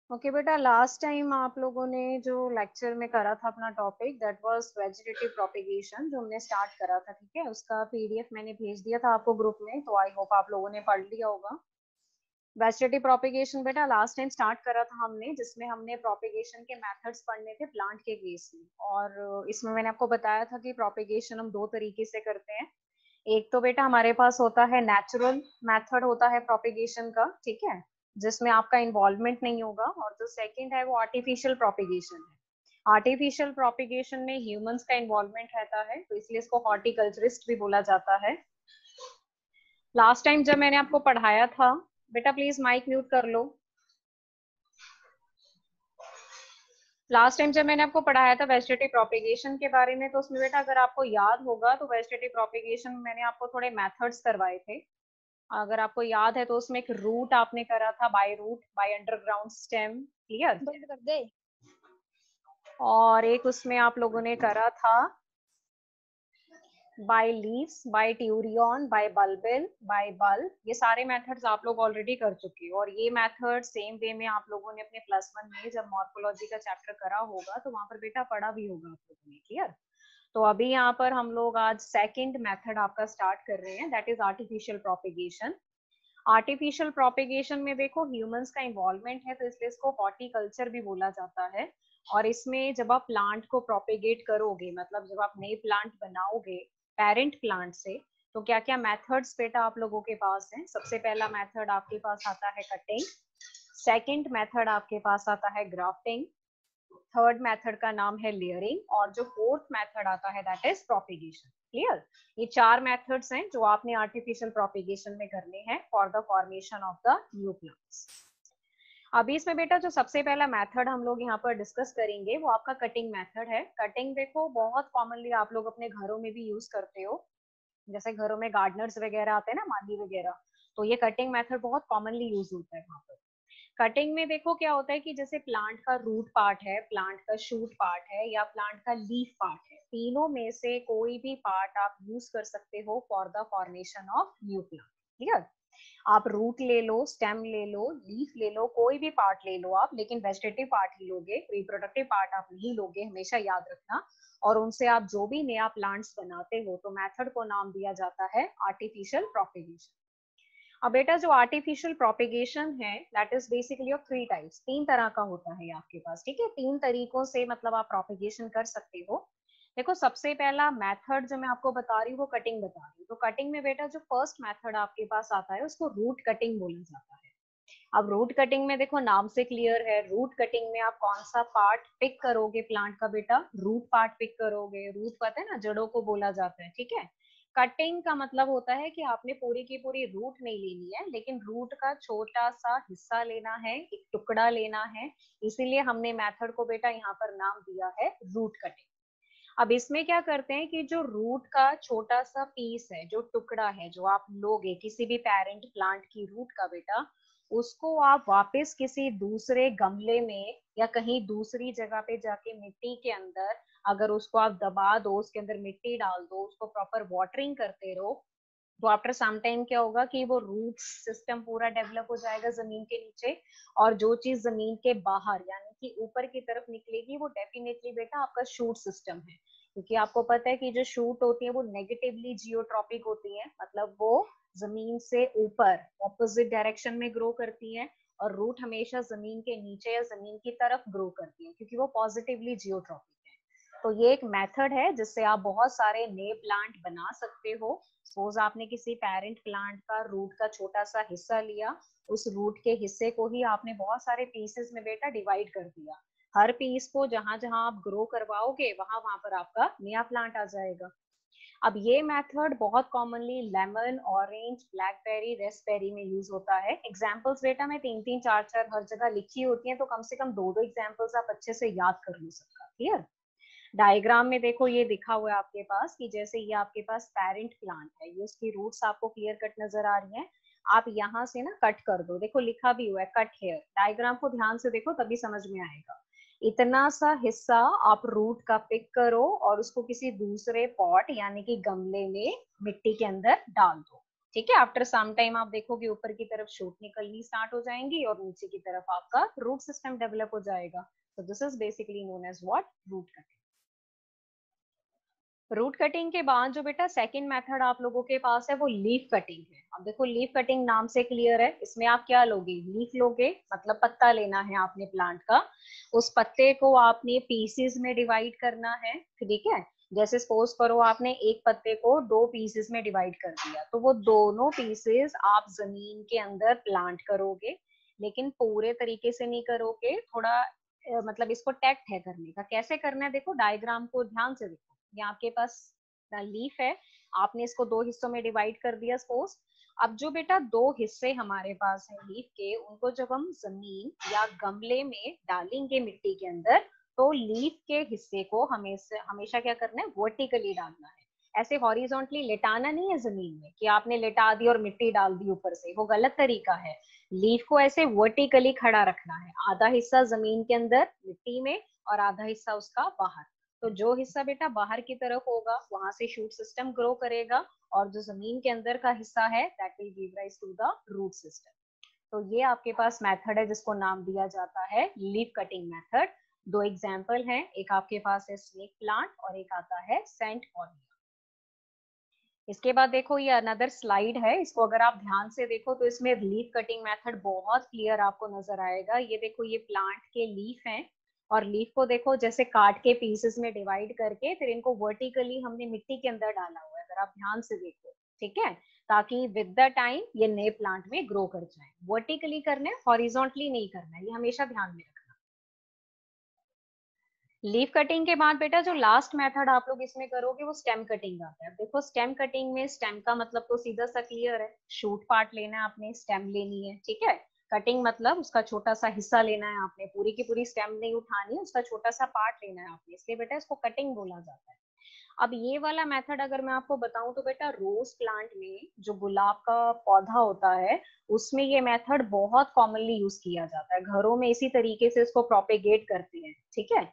ओके बेटा, लास्ट टाइम आप लोगों ने जो लेक्चर में करा था अपना topic, that was vegetative propagation, जो हमने स्टार्ट करा था, ठीक है, उसका पीडीएफ मैंने भेज दिया था आपको ग्रुप में, तो आई होप आप लोगों ने पढ़ लिया होगा। वेजिटेटिव प्रोपेगेशन बेटा लास्ट टाइम स्टार्ट करा था हमने, जिसमें हमने प्रोपेगेशन के मेथड्स पढ़ने थे प्लांट के केस में, और इसमें मैंने आपको बताया था कि प्रोपेगेशन हम दो तरीके से करते हैं। एक तो बेटा हमारे पास होता है नेचुरल मेथड होता है प्रोपेगेशन का, ठीक है, जिसमें आपका इन्वॉल्वमेंट नहीं होगा, और जो सेकंड है वो आर्टिफिशियल प्रोपेगेशन है। आर्टिफिशियल प्रोपेगेशन में ह्यूमंस का इन्वॉल्वमेंट रहता है, तो इसलिए इसको हॉर्टिकल्चरिस्ट भी बोला जाता है। लास्ट टाइम जब मैंने आपको पढ़ाया था, बेटा प्लीज माइक म्यूट कर लो। लास्ट टाइम जब मैंने आपको पढ़ाया था वेजिटेटिव प्रोपेगेशन के बारे में, तो उसमें बेटा अगर आपको याद होगा तो वेजिटेटिव प्रोपेगेशन में मैंने आपको थोड़े मेथड्स करवाए थे। अगर आपको याद है तो उसमें एक रूट आपने करा था, by root, by underground stem, clear? बंद कर दे। और एक उसमें आप लोगों ने करा था by leaves, by turion, by bulbil, by bulb. ये सारे मेथड्स आप लोग ऑलरेडी कर चुके हो, और ये मेथड सेम वे में आप लोगों ने अपने +1 में जब मॉर्फोलॉजी का चैप्टर करा होगा तो वहां पर बेटा पढ़ा भी होगा आप लोगों ने, क्लियर? तो अभी यहाँ पर हम लोग आज सेकंड मेथड आपका स्टार्ट कर रहे हैं, that is artificial propagation. Artificial propagation में देखो ह्यूमंस का इन्वॉल्वमेंट है, तो इसलिए इसको हॉर्टिकल्चर भी बोला जाता है। और इसमें जब आप प्लांट को प्रोपेगेट करोगे, मतलब जब आप नए प्लांट बनाओगे पेरेंट प्लांट से, तो क्या क्या मेथड्स बेटा आप लोगों के पास हैं? सबसे पहला मेथड आपके पास आता है कटिंग, सेकंड मेथड आपके पास आता है ग्राफ्टिंग, थर्ड मेथड का नाम है लेयरिंग, और जो फोर्थ मेथड आता है दैट इज प्रोपेगेशन, क्लियर? ये चार मेथड्स हैं जो आपने आर्टिफिशियल प्रोपेगेशन में करने हैं for the formation of the new plants. अभी इसमें बेटा जो सबसे पहला मेथड हम लोग यहाँ पर डिस्कस करेंगे वो आपका कटिंग मेथड है। कटिंग देखो बहुत कॉमनली आप लोग अपने घरों में भी यूज करते हो, जैसे घरों में गार्डनर्स वगैरह आते हैं ना, माली वगैरह, तो ये कटिंग मेथड बहुत कॉमनली यूज होता है वहां पर। कटिंग में देखो क्या होता है कि जैसे प्लांट का रूट पार्ट है, प्लांट का शूट पार्ट है, या प्लांट का लीफ पार्ट है, तीनों में से कोई भी पार्ट आप यूज कर सकते हो for the formation of new plant, clear? आप रूट ले लो, स्टेम ले लो, लीफ ले लो, कोई भी पार्ट ले लो आप, लेकिन वेजिटेटिव पार्ट ही लोगे, रिप्रोडक्टिव पार्ट आप नहीं लोगे, हमेशा याद रखना। और उनसे आप जो भी नया प्लांट्स बनाते हो, तो मेथड को नाम दिया जाता है आर्टिफिशियल प्रोपेगेशन। अब बेटा जो आर्टिफिशियल प्रोपेगेशन है that is basically of three types, तीन तरह का होता है आपके पास, ठीक है, तीन तरीकों से मतलब आप प्रोपेगेशन कर सकते हो। देखो सबसे पहला मेथड जो मैं आपको बता रही हूँ वो कटिंग बता रही हूँ। तो कटिंग में बेटा जो फर्स्ट मेथड आपके पास आता है उसको रूट कटिंग बोला जाता है। अब रूट कटिंग में देखो नाम से क्लियर है, रूट कटिंग में आप कौन सा पार्ट पिक करोगे प्लांट का? बेटा रूट पार्ट पिक करोगे। रूट पता है ना, जड़ों को बोला जाता है, ठीक है, कटिंग का मतलब होता है कि आपने पूरी की पूरी रूट नहीं लेनी है, लेकिन रूट का छोटा सा हिस्सा लेना है, एक टुकड़ा लेना है। इसीलिए हमने मेथड को बेटा यहाँ पर नाम दिया है रूट कटिंग। अब इसमें क्या करते हैं कि जो रूट का छोटा सा पीस है, जो टुकड़ा है, जो आप लोगे किसी भी पेरेंट प्लांट की रूट का बेटा, उसको आप वापस किसी दूसरे गमले में या कहीं दूसरी जगह पे जाके मिट्टी के अंदर अगर उसको आप दबा दो, उसके अंदर मिट्टी डाल दो, उसको प्रॉपर वाटरिंग करते रहो, तो आफ्टर सम टाइम क्या होगा कि वो रूट सिस्टम पूरा डेवलप हो जाएगा जमीन के नीचे। और जो चीज जमीन के बाहर यानी कि ऊपर की तरफ निकलेगी वो डेफिनेटली बेटा आपका शूट सिस्टम है। क्योंकि आपको पता है कि जो शूट होती है वो नेगेटिवली जियोट्रॉपिक होती है, मतलब वो जमीन से ऊपर ऑपोजिट डायरेक्शन में ग्रो करती है, और रूट हमेशा जमीन के नीचे या जमीन की तरफ ग्रो करती है क्योंकि वो पॉजिटिवली जियोट्रॉपिक है। तो ये एक मेथड है जिससे आप बहुत सारे नए प्लांट बना सकते हो। सपोज आपने किसी पेरेंट प्लांट का रूट का छोटा सा हिस्सा लिया, उस रूट के हिस्से को ही आपने बहुत सारे पीसेस में बेटा डिवाइड कर दिया। हर पीस को जहां जहां आप ग्रो करवाओगे वहां वहां पर आपका नया प्लांट आ जाएगा। अब ये मेथड बहुत commonly lemon, orange, blackberry, Raspberry में यूज होता है। एग्जांपल्स बेटा मैं 3-3, 4-4 हर जगह लिखी होती हैं, तो कम से कम 2-2 एग्जांपल्स आप अच्छे से याद कर लो सबका। क्लियर? डायग्राम में देखो ये दिखा हुआ है आपके पास कि जैसे ये आपके पास पेरेंट प्लांट है, ये उसकी रूट्स आपको क्लियर कट नजर आ रही हैं। आप यहाँ से ना कट कर दो, देखो लिखा भी हुआ है कट हेयर। डायग्राम को ध्यान से देखो तभी समझ में आएगा। इतना सा हिस्सा आप रूट का पिक करो और उसको किसी दूसरे पॉट यानी कि गमले में मिट्टी के अंदर डाल दो। ठीक है, आफ्टर सम टाइम आप देखोगे ऊपर की तरफ शूट निकलनी स्टार्ट हो जाएंगी और नीचे की तरफ आपका रूट सिस्टम डेवलप हो जाएगा। तो this is basically known as what, root cutting. Root cutting के बाद जो बेटा सेकंड मेथड आप लोगों के पास है वो लीफ कटिंग है। अब देखो लीफ कटिंग नाम से क्लियर है, इसमें आप क्या लोगे, लीफ लोगे, मतलब पत्ता लेना है आपने प्लांट का। उस पत्ते को आपने पीसेस में डिवाइड करना है। ठीक है, जैसे सपोज करो आपने एक पत्ते को 2 पीसेस में डिवाइड कर दिया, तो वो दोनों पीसेस आप जमीन के अंदर प्लांट करोगे। लेकिन पूरे तरीके से नहीं करोगे, थोड़ा मतलब इसको टैक्ट है करने का। कैसे करना है देखो, डायग्राम को ध्यान से देखो। ये आपके पास लीफ है, आपने इसको 2 हिस्सों में डिवाइड कर दिया सपोज। अब जो बेटा 2 हिस्से हमारे पास है लीफ के, उनको जब हम जमीन या गमले में डालेंगे मिट्टी के अंदर, तो लीफ के हिस्से को हमेशा हमेशा क्या करना है, वर्टिकली डालना है। ऐसे हॉरिजॉन्टली लेटाना नहीं है जमीन में कि आपने लेटा दी और मिट्टी डाल दी ऊपर से, वो गलत तरीका है। लीफ को ऐसे वर्टिकली खड़ा रखना है, आधा हिस्सा जमीन के अंदर मिट्टी में और आधा हिस्सा उसका बाहर। तो जो हिस्सा बेटा बाहर की तरफ होगा वहां से शूट सिस्टम ग्रो करेगा, और जो जमीन के अंदर का हिस्सा है that will give rise to the root system. तो ये आपके पास मेथड है जिसको नाम दिया जाता है लीफ कटिंग मेथड। 2 एग्जांपल हैं, एक आपके पास है स्नेक प्लांट और एक आता है सेंट ऑलिया। इसके बाद देखो ये अनदर स्लाइड है, इसको अगर आप ध्यान से देखो तो इसमें लीफ कटिंग मेथड बहुत क्लियर आपको नजर आएगा। ये देखो ये प्लांट के लीफ हैं, और लीफ को देखो जैसे काट के पीसेस में डिवाइड करके फिर इनको वर्टिकली हमने मिट्टी के अंदर डाला हुआ है, अगर आप ध्यान से देखो। ठीक है, ताकि विद द टाइम ये नए प्लांट में ग्रो कर जाए। वर्टिकली करना है, हॉरिजॉन्टली नहीं करना है, ये हमेशा ध्यान में रखना। लीफ कटिंग के बाद बेटा जो लास्ट मेथड आप लोग इसमें करोगे वो स्टेम कटिंग आता है। देखो स्टेम कटिंग में स्टेम का मतलब तो सीधा सा क्लियर है, शूट पार्ट लेना है आपने, स्टेम लेनी है। ठीक है, कटिंग मतलब उसका छोटा सा हिस्सा लेना है आपने, पूरी की पूरी स्टेम नहीं उठानी है, उसका छोटा सा पार्ट लेना है आपने, इसलिए बेटा इसको कटिंग बोला जाता है। अब ये वाला मेथड अगर मैं आपको बताऊं तो बेटा रोज प्लांट में जो गुलाब का पौधा होता है उसमें ये मेथड बहुत कॉमनली यूज किया जाता है, घरों में इसी तरीके से इसको प्रोपेगेट करते हैं। ठीक है,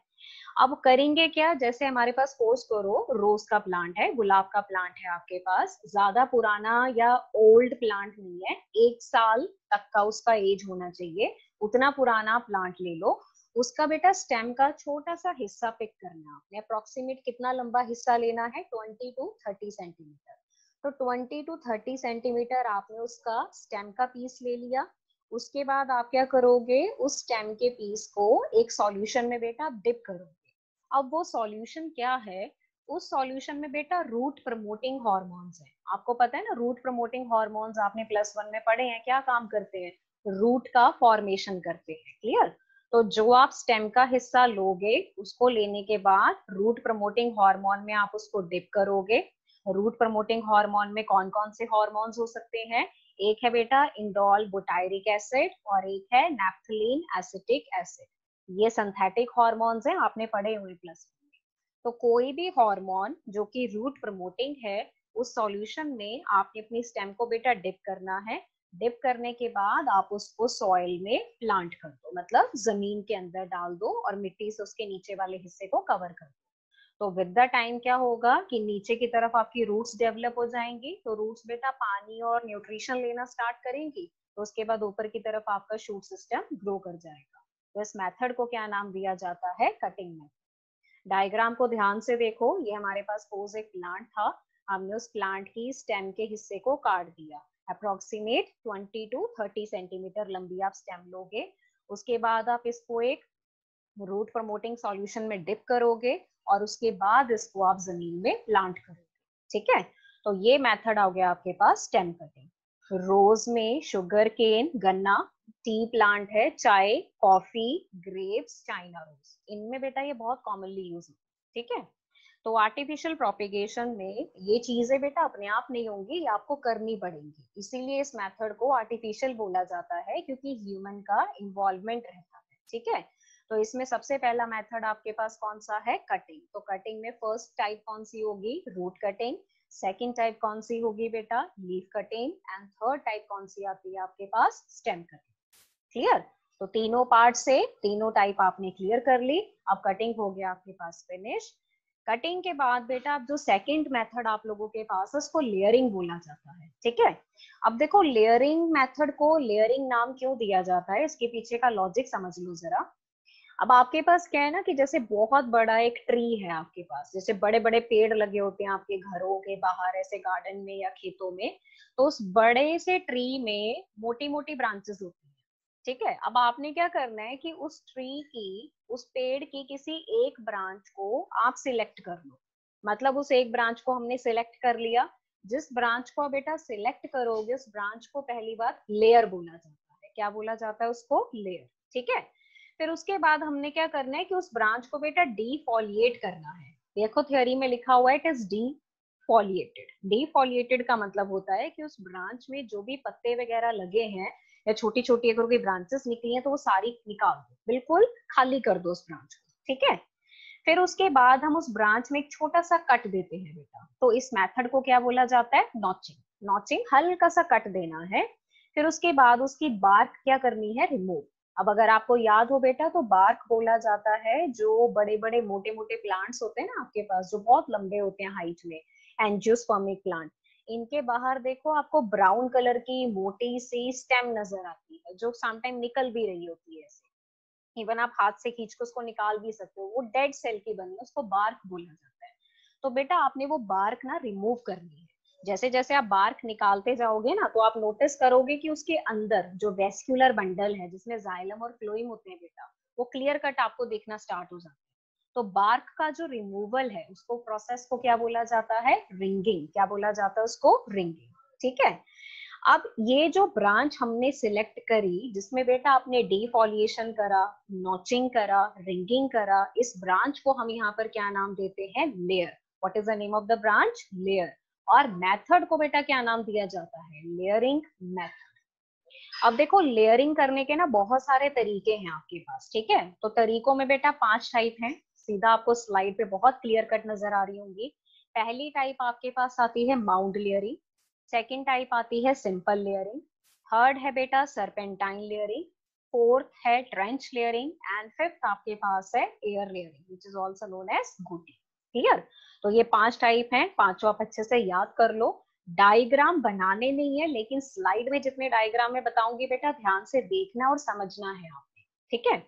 अब करेंगे क्या, जैसे हमारे पास सपोज करो रोज का प्लांट है, गुलाब का प्लांट है आपके पास, ज्यादा पुराना या ओल्ड प्लांट नहीं है, 1 साल तक का उसका एज होना चाहिए, उतना पुराना प्लांट ले लो। उसका बेटा स्टेम का छोटा सा हिस्सा पिक करना है आपने, अप्रोक्सीमेट कितना लंबा हिस्सा लेना है, 20 to 30 सेंटीमीटर। तो 20 to 30 सेंटीमीटर आपने उसका स्टेम का पीस ले लिया। उसके बाद आप क्या करोगे, उस स्टेम के पीस को एक सॉल्यूशन में बेटा आप डिप करोगे। अब वो सॉल्यूशन क्या है, उस सॉल्यूशन में बेटा रूट प्रमोटिंग हॉर्मोन्स है। आपको पता है ना, रूट प्रमोटिंग हॉर्मोन्स आपने +1 में पढ़े हैं, क्या काम करते हैं, रूट का फॉर्मेशन करते हैं। क्लियर? तो जो आप स्टेम का हिस्सा लोगे उसको लेने के बाद रूट प्रमोटिंग हार्मोन में आप उसको डिप करोगे, रूट प्रमोटिंग हार्मोन में कौन कौन से हार्मोन्स हो सकते हैं? एक है बेटा इंडोल बुटायरिक एसिड और एक है नैप्थलीन एसिटिक एसिड। ये सिंथेटिक हार्मोन्स हैं, आपने पढ़े हुए प्लस में। तो कोई भी हार्मोन जो कि रूट प्रमोटिंग है, उस सॉल्यूशन में आपने अपनी स्टेम को बेटा डिप करना है। डिप करने के बाद आप उसको सॉइल में प्लांट कर दो, मतलब जमीन के अंदर डाल दो और मिट्टी से उसके नीचे वाले हिस्से को कवर कर दो। तो विद द टाइम क्या होगा कि नीचे की तरफ आपकी रूट्स डेवलप हो जाएंगी। तो रूट्स बेटा पानी और न्यूट्रिशन लेना स्टार्ट करेंगी, तो उसके बाद ऊपर की तरफ आपका शूट सिस्टम ग्रो कर जाएगा। तो इस मेथड को क्या नाम दिया जाता है? Cutting method. डायग्राम को ध्यान से देखो, ये हमारे पास सपोज एक प्लांट था, हमने उस प्लांट की स्टेम के हिस्से को काट दिया। अप्रोक्सीमेट 20 to 30 सेंटीमीटर लंबी आप स्टेम लोगे। उसके बाद आप इसको एक रूट प्रमोटिंग सॉल्यूशन में डिप करोगे और उसके बाद इसको आप जमीन में प्लांट करोगे। ठीक है, तो ये मेथड आ गया आपके पास स्टेम कटिंग। रोज में शुगर केन, गन्ना, टी प्लांट है, चाय, कॉफी, ग्रेप्स, चाइना रोज, इनमें बेटा ये बहुत कॉमनली यूज होता है। ठीक है, तो आर्टिफिशियल प्रोपिगेशन में ये चीजें बेटा अपने आप नहीं होंगी, ये आपको करनी पड़ेंगी। इसीलिए इस मेथड को आर्टिफिशियल बोला जाता है, क्योंकि ह्यूमन का इन्वॉल्वमेंट रहता है। ठीक है, तो इसमें सबसे पहला मेथड आपके पास कौन सा है? कटिंग। तो कटिंग में फर्स्ट टाइप कौन सी होगी? Root cutting. सेकंड टाइप कौन सी होगी बेटा? Leaf cutting. And third type कौन सी आती है आपके पास? Stem cutting. क्लियर? तो तीनों पार्ट से तीनों टाइप आपने क्लियर कर ली। अब कटिंग हो गया आपके पास फिनिश। कटिंग के बाद बेटा अब जो सेकंड मेथड आप लोगों के पास है, उसको लेयरिंग बोला जाता है। ठीक है, अब देखो लेयरिंग मेथड को लेयरिंग नाम क्यों दिया जाता है, इसके पीछे का लॉजिक समझ लो जरा। अब आपके पास क्या है ना कि जैसे बहुत बड़ा एक ट्री है आपके पास, जैसे बड़े बड़े पेड़ लगे होते हैं आपके घरों के बाहर ऐसे गार्डन में या खेतों में, तो उस बड़े से ट्री में मोटी मोटी ब्रांचेस होती हैं। ठीक है, अब आपने क्या करना है कि उस ट्री की, उस पेड़ की किसी एक ब्रांच को आप सिलेक्ट कर लो। मतलब उस एक ब्रांच को हमने सिलेक्ट कर लिया। जिस ब्रांच को बेटा सिलेक्ट करोगे, उस ब्रांच को पहली बार लेयर बोला जाता है। क्या बोला जाता है उसको? लेयर। ठीक है, फिर उसके बाद हमने क्या करना है कि उस ब्रांच को बेटा डीफोलिएट करना है। देखो थ्योरी में लिखा हुआ है इट इज डीफोलिएटेड। डीफोलिएटेड का मतलब होता है कि उस ब्रांच में जो भी पत्ते वगैरह लगे हैं या छोटी छोटी अगर कोई ब्रांचेस निकली हैं तो वो सारी निकाल दो, बिल्कुल खाली कर दो उस ब्रांच को। ठीक है, फिर उसके बाद हम उस ब्रांच में एक छोटा सा कट देते हैं बेटा। तो इस मेथड को क्या बोला जाता है? नॉचिंग। नॉचिंग, हल्का सा कट देना है। फिर उसके बाद उसकी बार्क क्या करनी है? रिमूव। अब अगर आपको याद हो बेटा, तो बार्क बोला जाता है जो बड़े बड़े मोटे मोटे प्लांट्स होते हैं ना आपके पास, जो बहुत लंबे होते हैं हाइट में, एंजियोस्पर्मिक प्लांट, इनके बाहर देखो आपको ब्राउन कलर की मोटी सी स्टेम नजर आती है, जो समटाइम निकल भी रही होती है ऐसे। इवन आप हाथ से खींच के उसको निकाल भी सकते हो, वो डेड सेल की बनी है, उसको बार्क बोला जाता है। तो बेटा आपने वो बार्क ना रिमूव करनी है। जैसे जैसे आप बार्क निकालते जाओगे ना, तो आप नोटिस करोगे कि उसके अंदर जो वेस्क्यूलर बंडल है जिसमें जाइलम और फ्लोएम होते हैं बेटा, वो क्लियर कट आपको दिखना स्टार्ट हो जाता है। तो बार्क का जो रिमूवल है, उसको प्रोसेस को क्या बोला जाता है? रिंगिंग। क्या बोला जाता है उसको? रिंगिंग। ठीक है, अब ये जो ब्रांच हमने सिलेक्ट करी, जिसमें बेटा आपने डीफोलिएशन करा, नॉचिंग करा, रिंगिंग करा, इस ब्रांच को हम यहाँ पर क्या नाम देते हैं? Layer. What is the name of the branch? Layer. और मेथड को बेटा क्या नाम दिया जाता है? Layering method. अब देखो लेयरिंग करने के ना बहुत सारे तरीके हैं आपके पास। ठीक है, तो तरीकों में बेटा 5 टाइप हैं, सीधा आपको स्लाइड पे बहुत क्लियर कट नजर आ रही होंगी। पहली टाइप आपके पास आती है माउंट लेयरिंग। सेकंड टाइप आती है सिंपल लेयरिंग। थर्ड है बेटा सरपेंटाइन लेयरिंग। फोर्थ है ट्रेंच लेयरिंग। एंड फिफ्थ आपके पास है air layering, which is also known as gootee. Clear? तो ये 5 टाइप हैं, पांचों आप अच्छे से याद कर लो। डायग्राम बनाने नहीं है, लेकिन स्लाइड में जितने डायग्राम में बताऊंगी बेटा ध्यान से देखना और समझना है आपने। ठीक है,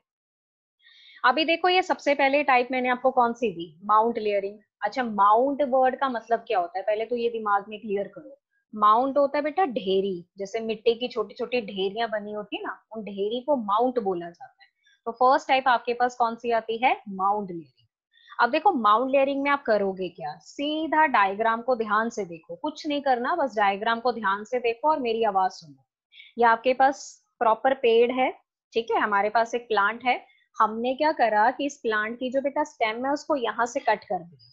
अभी देखो ये सबसे पहले टाइप मैंने आपको कौन सी दी? Mount layering. अच्छा, माउंट वर्ड का मतलब क्या होता है, पहले तो ये दिमाग में क्लियर करो। माउंट होता है बेटा ढेरी, जैसे मिट्टी की छोटी छोटी ढेरियां बनी होती है ना, उन ढेरी को माउंट बोला जाता है। तो फर्स्ट टाइप आपके पास कौन सी आती है? Mount layering. अब देखो माउंट लेयरिंग में आप करोगे क्या? सीधा डायग्राम को ध्यान से देखो, कुछ नहीं करना, बस डायग्राम को ध्यान से देखो और मेरी आवाज सुनो। ये आपके पास प्रॉपर पेड़ है। ठीक है, हमारे पास एक प्लांट है। हमने क्या करा कि इस प्लांट की जो बेटा स्टेम है उसको यहाँ से कट कर दिया।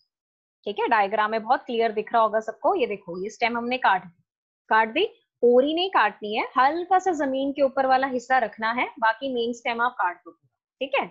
ठीक है, डायग्राम में बहुत क्लियर दिख रहा होगा सबको। ये देखो, ये स्टेम हमने काट दी, पूरी नहीं काटनी है, हल्का सा जमीन के ऊपर वाला हिस्सा रखना है, बाकी मेन स्टेम आप काट दो पूरा। ठीक है,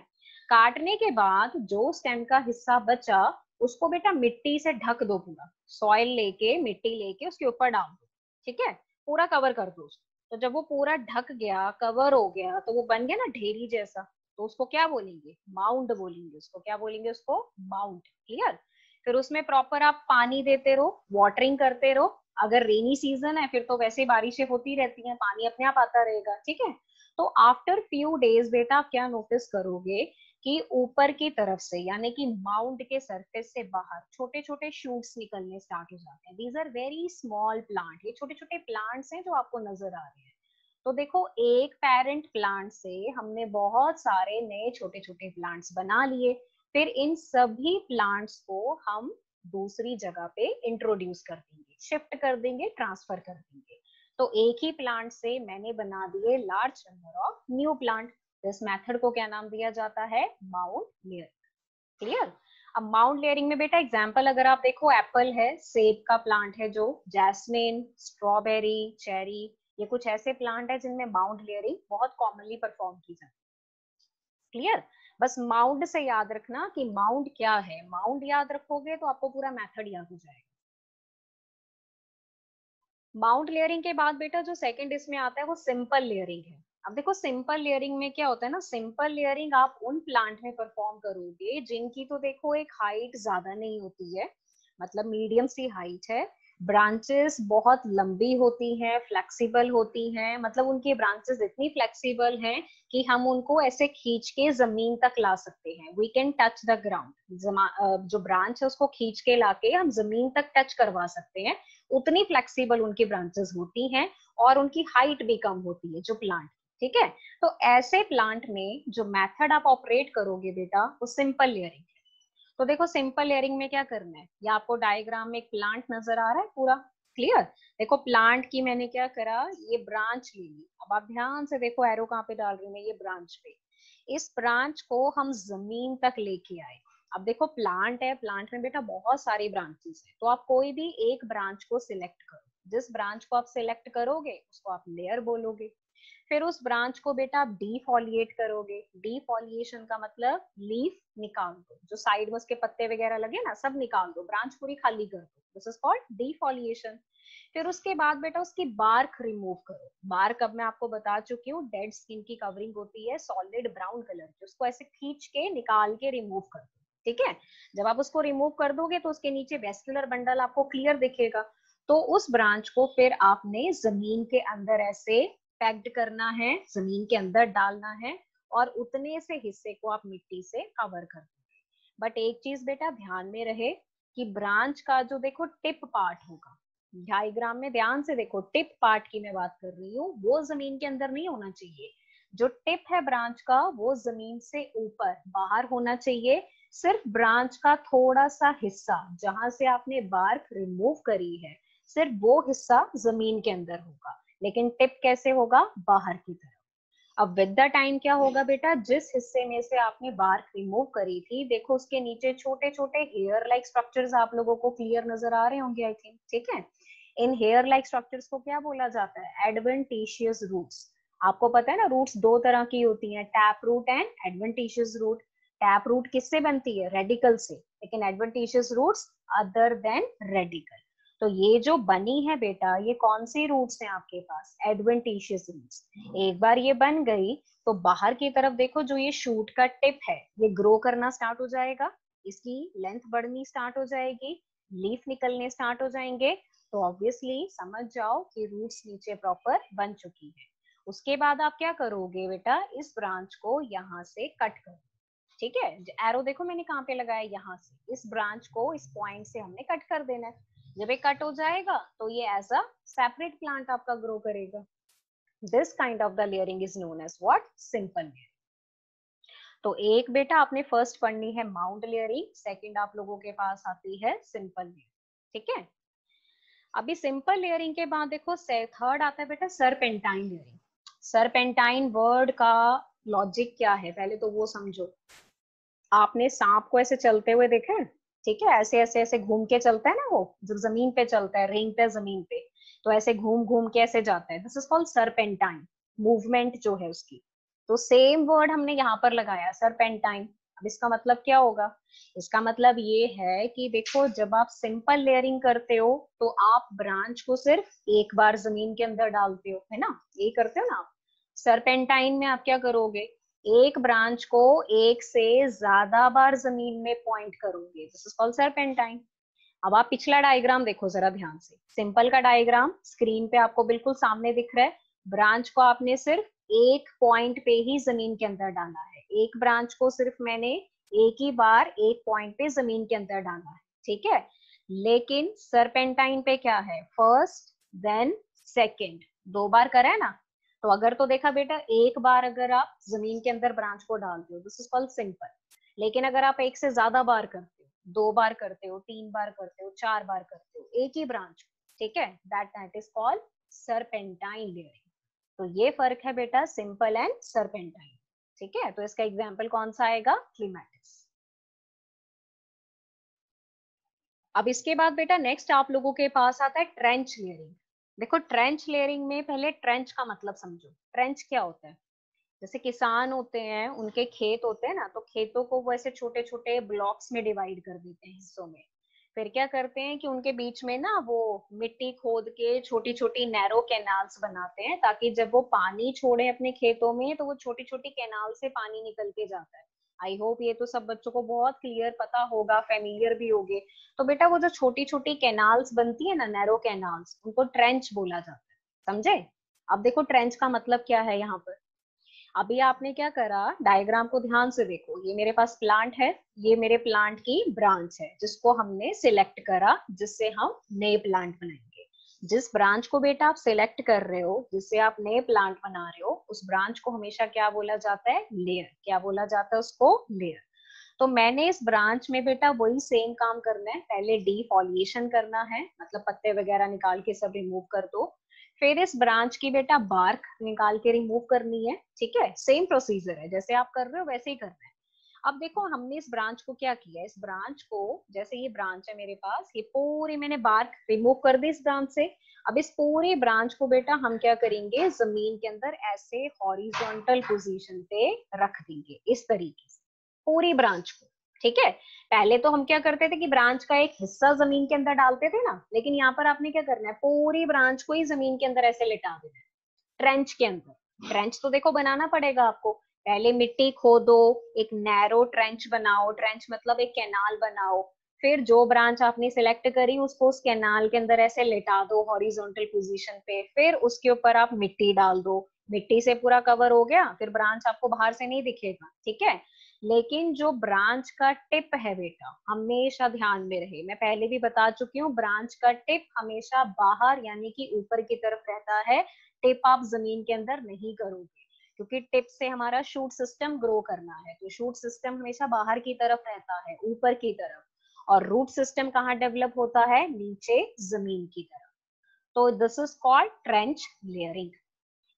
काटने के बाद जो स्टेम का हिस्सा बचा उसको बेटा मिट्टी से ढक दो पूरा, सॉइल लेके मिट्टी लेके उसके ऊपर डाल दो। ठीक है, पूरा कवर कर दो उसको। तो जब वो पूरा ढक गया, कवर हो गया, तो वो बन गया ना ढेरी जैसा, तो उसको क्या बोलेंगे, माउंड बोलेंगे उसको। क्या बोलेंगे उसको, माउंड। क्लियर। फिर उसमें प्रॉपर आप पानी देते रहो, वाटरिंग करते रहो। अगर रेनी सीजन है फिर तो वैसे बारिशें होती रहती हैं, पानी अपने आप आता रहेगा। ठीक है, तो आफ्टर फ्यू डेज बेटा आप क्या नोटिस करोगे कि ऊपर की तरफ से यानी कि माउंट के सरफेस से बाहर छोटे छोटे शूट्स निकलने स्टार्ट हो जाते हैं। These are very small plant, ये छोटे छोटे प्लांट्स हैं जो आपको नजर आ रहे हैं। तो देखो, एक पेरेंट प्लांट से हमने बहुत सारे नए छोटे छोटे प्लांट्स बना लिए, फिर इन सभी प्लांट्स को हम दूसरी जगह पे इंट्रोड्यूस कर देंगे, शिफ्ट कर देंगे, ट्रांसफर कर देंगे। तो एक ही प्लांट से मैंने बना दिए large number of new plant. इस मेथड को क्या नाम दिया जाता है, माउंट लेयरिंग। क्लियर। अब माउंट लेयरिंग में बेटा एग्जांपल अगर आप देखो, एप्पल है, सेब का प्लांट है जो, जैस्मिन, स्ट्रॉबेरी, चेरी, ये कुछ ऐसे प्लांट है जिनमें माउंट लेयरिंग बहुत कॉमनली परफॉर्म की जाती है। क्लियर। बस माउंट से याद रखना कि माउंट क्या है, माउंट याद रखोगे तो आपको पूरा मेथड याद हो जाएगा। माउंट लेयरिंग के बाद बेटा जो सेकंड इसमें आता है वो सिंपल लेयरिंग है। अब देखो, सिंपल लेयरिंग में क्या होता है ना, सिंपल लेयरिंग आप उन प्लांट में परफॉर्म करोगे जिनकी तो देखो एक हाइट ज्यादा नहीं होती है, मतलब मीडियम सी हाइट है, ब्रांचेस बहुत लंबी होती हैं, फ्लेक्सिबल होती हैं, मतलब उनकी ब्रांचेस इतनी फ्लेक्सिबल हैं कि हम उनको ऐसे खींच के जमीन तक ला सकते हैं। We can touch the ground, जो ब्रांच है उसको खींच के लाके हम जमीन तक टच करवा सकते हैं, उतनी फ्लेक्सिबल उनकी ब्रांचेस होती हैं, और उनकी हाइट भी कम होती है जो प्लांट। ठीक है, तो ऐसे प्लांट में जो मेथड आप ऑपरेट करोगे बेटा वो सिंपल लेयरिंग है। तो देखो, सिंपल लेयरिंग में क्या करना है, या आपको डायग्राम में एक प्लांट नजर आ रहा है पूरा। क्लियर। देखो, प्लांट की मैंने क्या करा, ये ब्रांच ले ली। अब आप ध्यान से देखो, एरो कहाँ पे डाल रही हूँ मैं, ये ब्रांच पे। इस ब्रांच को हम जमीन तक लेके आए। अब देखो, प्लांट है, प्लांट में बेटा बहुत सारी ब्रांचेस है, तो आप कोई भी एक ब्रांच को सिलेक्ट करो। जिस ब्रांच को आप सिलेक्ट करोगे उसको आप लेयर बोलोगे। फिर उस ब्रांच को बेटा आप डीफोलिएट करोगे। डीफोलिएशन का मतलब लीफ निकाल दो, जो साइड में उसके पत्ते वगैरह लगे ना सब निकाल दो, ब्रांच पूरी खाली कर दो, दिस इज कॉल्ड डीफोलिएशन। फिर उसके बाद बेटा उसकी बार्क रिमूव करो। बार्क अब मैं आपको बता चुकी हूँ, डेड स्किन की कवरिंग होती है सॉलिड ब्राउन कलर की, उसको ऐसे खींच के निकाल के रिमूव कर दो। ठीक है, जब आप उसको रिमूव कर दोगे तो उसके नीचे वेस्कुलर बंडल आपको क्लियर दिखेगा। तो उस ब्रांच को फिर आपने जमीन के अंदर ऐसे पैक्ड करना है, जमीन के अंदर डालना है, और उतने से हिस्से को आप मिट्टी से कवर कर दोगे। बट एक चीज बेटा ध्यान में रहे कि ब्रांच का जो देखो टिप पार्ट होगा, डायग्राम में ध्यान से देखो, टिप पार्ट की मैं बात कर रही हूँ, वो जमीन के अंदर नहीं होना चाहिए। जो टिप है ब्रांच का वो जमीन से ऊपर बाहर होना चाहिए। सिर्फ ब्रांच का थोड़ा सा हिस्सा जहां से आपने बार्क रिमूव करी है, सिर्फ वो हिस्सा जमीन के अंदर होगा, लेकिन टिप कैसे होगा, बाहर की तरफ। अब विद द टाइम क्या होगा बेटा, जिस हिस्से में से आपने बार्क रिमूव करी थी, देखो उसके नीचे छोटे छोटे हेयर लाइक स्ट्रक्चर्स आप लोगों को क्लियर नजर आ रहे होंगे आई थिंक। ठीक है, इन हेयर लाइक स्ट्रक्चर्स को क्या बोला जाता है, एडवेंटिशियस रूट्स। आपको पता है ना, रूट्स दो तरह की होती हैं, tap root and adventitious root. Tap root किससे बनती है, रेडिकल से, लेकिन adventitious roots other than radicle. तो ये जो बनी है बेटा, ये कौन सी रूट्स हैं आपके पास, एडवेंटिशियस रूट्स। एक बार ये बन गई तो बाहर की तरफ देखो, जो ये शूट का टिप है ये ग्रो करना स्टार्ट हो जाएगा, इसकी लेंथ बढ़नी स्टार्ट हो जाएगी, लीफ निकलने स्टार्ट हो जाएंगे। तो ऑब्वियसली समझ जाओ कि रूट्स नीचे प्रॉपर बन चुकी है। उसके बाद आप क्या करोगे बेटा, इस ब्रांच को यहाँ से कट करो। ठीक है, एरो देखो मैंने कहाँ पे लगाया, यहाँ से इस ब्रांच को इस पॉइंट से हमने कट कर देना है। जब ये कट हो जाएगा तो ये एज अ सेपरेट प्लांट आपका ग्रो करेगा। This kind of the layering is known as what, simple layering. तो एक बेटा आपने फर्स्ट पढ़नी है माउंट लेयरिंग, सेकंड आप लोगों के पास आती है सिंपल लेयरिंग। ठीक है, अभी सिंपल लेयरिंग के बाद देखो थर्ड आता है बेटा सरपेंटाइन लेयरिंग। सरपेंटाइन वर्ड का लॉजिक क्या है, पहले तो वो समझो। आपने सांप को ऐसे चलते हुए देखा है, ठीक है, ऐसे ऐसे ऐसे घूम के चलता है ना, वो जब जमीन पे चलता है, रेंगता है जमीन पे, तो ऐसे घूम घूम के ऐसे जाता है, this is called serpentine, movement जो है उसकी। तो सेम वर्ड हमने यहाँ पर लगाया, सरपेंटाइन। अब इसका मतलब क्या होगा? इसका मतलब ये है कि देखो, जब आप सिंपल लेयरिंग करते हो तो आप ब्रांच को सिर्फ एक बार जमीन के अंदर डालते हो, है ना, ये करते हो ना आप। सरपेंटाइन में आप क्या करोगे? एक ब्रांच को एक से ज्यादा बार जमीन में पॉइंट करोगे, दिस इज कॉल्ड सरपेंटाइन। अब आप पिछला डायग्राम देखो जरा ध्यान से, सिंपल का डायग्राम स्क्रीन पे आपको बिल्कुल सामने दिख रहा है। ब्रांच को आपने सिर्फ एक पॉइंट पे ही जमीन के अंदर डाला है, एक ब्रांच को सिर्फ मैंने एक ही बार एक पॉइंट पे जमीन के अंदर डाला है, ठीक है। लेकिन सरपेंटाइन पे क्या है, फर्स्ट देन सेकेंड, दो बार करा है ना। तो अगर तो देखा बेटा, एक बार अगर आप जमीन के अंदर ब्रांच को डालते हो, दिस इज कॉल्ड सिंपल। लेकिन अगर आप एक से ज्यादा बार करते हो, दो बार करते हो, तीन बार करते हो, चार बार करते हो एक ही ब्रांच को, ठीक है, that is called serpentine layering. तो ये फर्क है बेटा, सिंपल एंड सरपेंटाइन। ठीक है, तो इसका एग्जाम्पल कौन सा आएगा? क्लीमैटिस। अब इसके बाद बेटा नेक्स्ट आप लोगों के पास आता है ट्रेंच लेयरिंग। देखो, ट्रेंच लेयरिंग में पहले ट्रेंच का मतलब समझो। ट्रेंच क्या होता है? जैसे किसान होते हैं, उनके खेत होते हैं ना, तो खेतों को वो ऐसे छोटे छोटे ब्लॉक्स में डिवाइड कर देते हैं, हिस्सों में। फिर क्या करते हैं कि उनके बीच में ना वो मिट्टी खोद के छोटी छोटी नैरो कैनाल्स बनाते हैं, ताकि जब वो पानी छोड़े अपने खेतों में तो वो छोटी छोटी कैनाल से पानी निकल के जाता है। आई होप ये तो सब बच्चों को बहुत क्लियर पता होगा, फेमिलियर भी होगे। तो बेटा वो जो छोटी छोटी कैनाल्स बनती है ना, नैरो कैनाल्स, उनको ट्रेंच बोला जाता है, समझे? अब देखो ट्रेंच का मतलब क्या है यहाँ पर। अभी आपने क्या करा, डायग्राम को ध्यान से देखो, ये मेरे पास प्लांट है, ये मेरे प्लांट की ब्रांच है जिसको हमने सिलेक्ट करा, जिससे हम नए प्लांट बनाएंगे। जिस ब्रांच को बेटा आप सिलेक्ट कर रहे हो, जिससे आप नए प्लांट बना रहे हो, उस ब्रांच को हमेशा क्या बोला जाता है? लेयर। क्या बोला जाता है उसको? लेयर। तो मैंने इस ब्रांच में बेटा वही सेम काम करना है, पहले डीफॉलिएशन करना है, मतलब पत्ते वगैरह निकाल के सब रिमूव कर दो। फिर इस ब्रांच की बेटा बार्क निकाल के रिमूव करनी है, ठीक है, सेम प्रोसीजर है, जैसे आप कर रहे हो वैसे ही करना है। अब देखो, हमने इस ब्रांच को क्या किया, इस ब्रांच को, जैसे ये ब्रांच है मेरे पास, ये पूरी मैंने बार्क रिमूव कर दी इस ब्रांच से। अब इस पूरी ब्रांच को बेटा हम क्या करेंगे, जमीन के अंदर ऐसे हॉरिजॉन्टल पोजीशन पे रख देंगे, इस तरीके से पूरी ब्रांच को, ठीक है। पहले तो हम क्या करते थे कि ब्रांच का एक हिस्सा जमीन के अंदर डालते थे ना, लेकिन यहाँ पर आपने क्या करना है, पूरी ब्रांच को ही जमीन के अंदर ऐसे लिटा देना है, ट्रेंच के अंदर। ट्रेंच तो देखो बनाना पड़ेगा आपको, पहले मिट्टी खोदो, एक नैरो ट्रेंच बनाओ, ट्रेंच मतलब एक कैनाल बनाओ। फिर जो ब्रांच आपने सिलेक्ट करी उसको उस कैनाल के अंदर ऐसे लिटा दो हॉरिजॉन्टल पोजीशन पे, फिर उसके ऊपर आप मिट्टी डाल दो। मिट्टी से पूरा कवर हो गया, फिर ब्रांच आपको बाहर से नहीं दिखेगा, ठीक है। लेकिन जो ब्रांच का टिप है बेटा, हमेशा ध्यान में रहे, मैं पहले भी बता चुकी हूँ, ब्रांच का टिप हमेशा बाहर यानी कि ऊपर की तरफ रहता है। टिप आप जमीन के अंदर नहीं करोगे, क्योंकि टिप से हमारा शूट सिस्टम ग्रो करना है, तो शूट सिस्टम हमेशा बाहर की तरफ रहता है, ऊपर की तरफ। और रूट सिस्टम कहाँ डेवलप होता है? नीचे, जमीन की तरफ। तो this is called trench layering.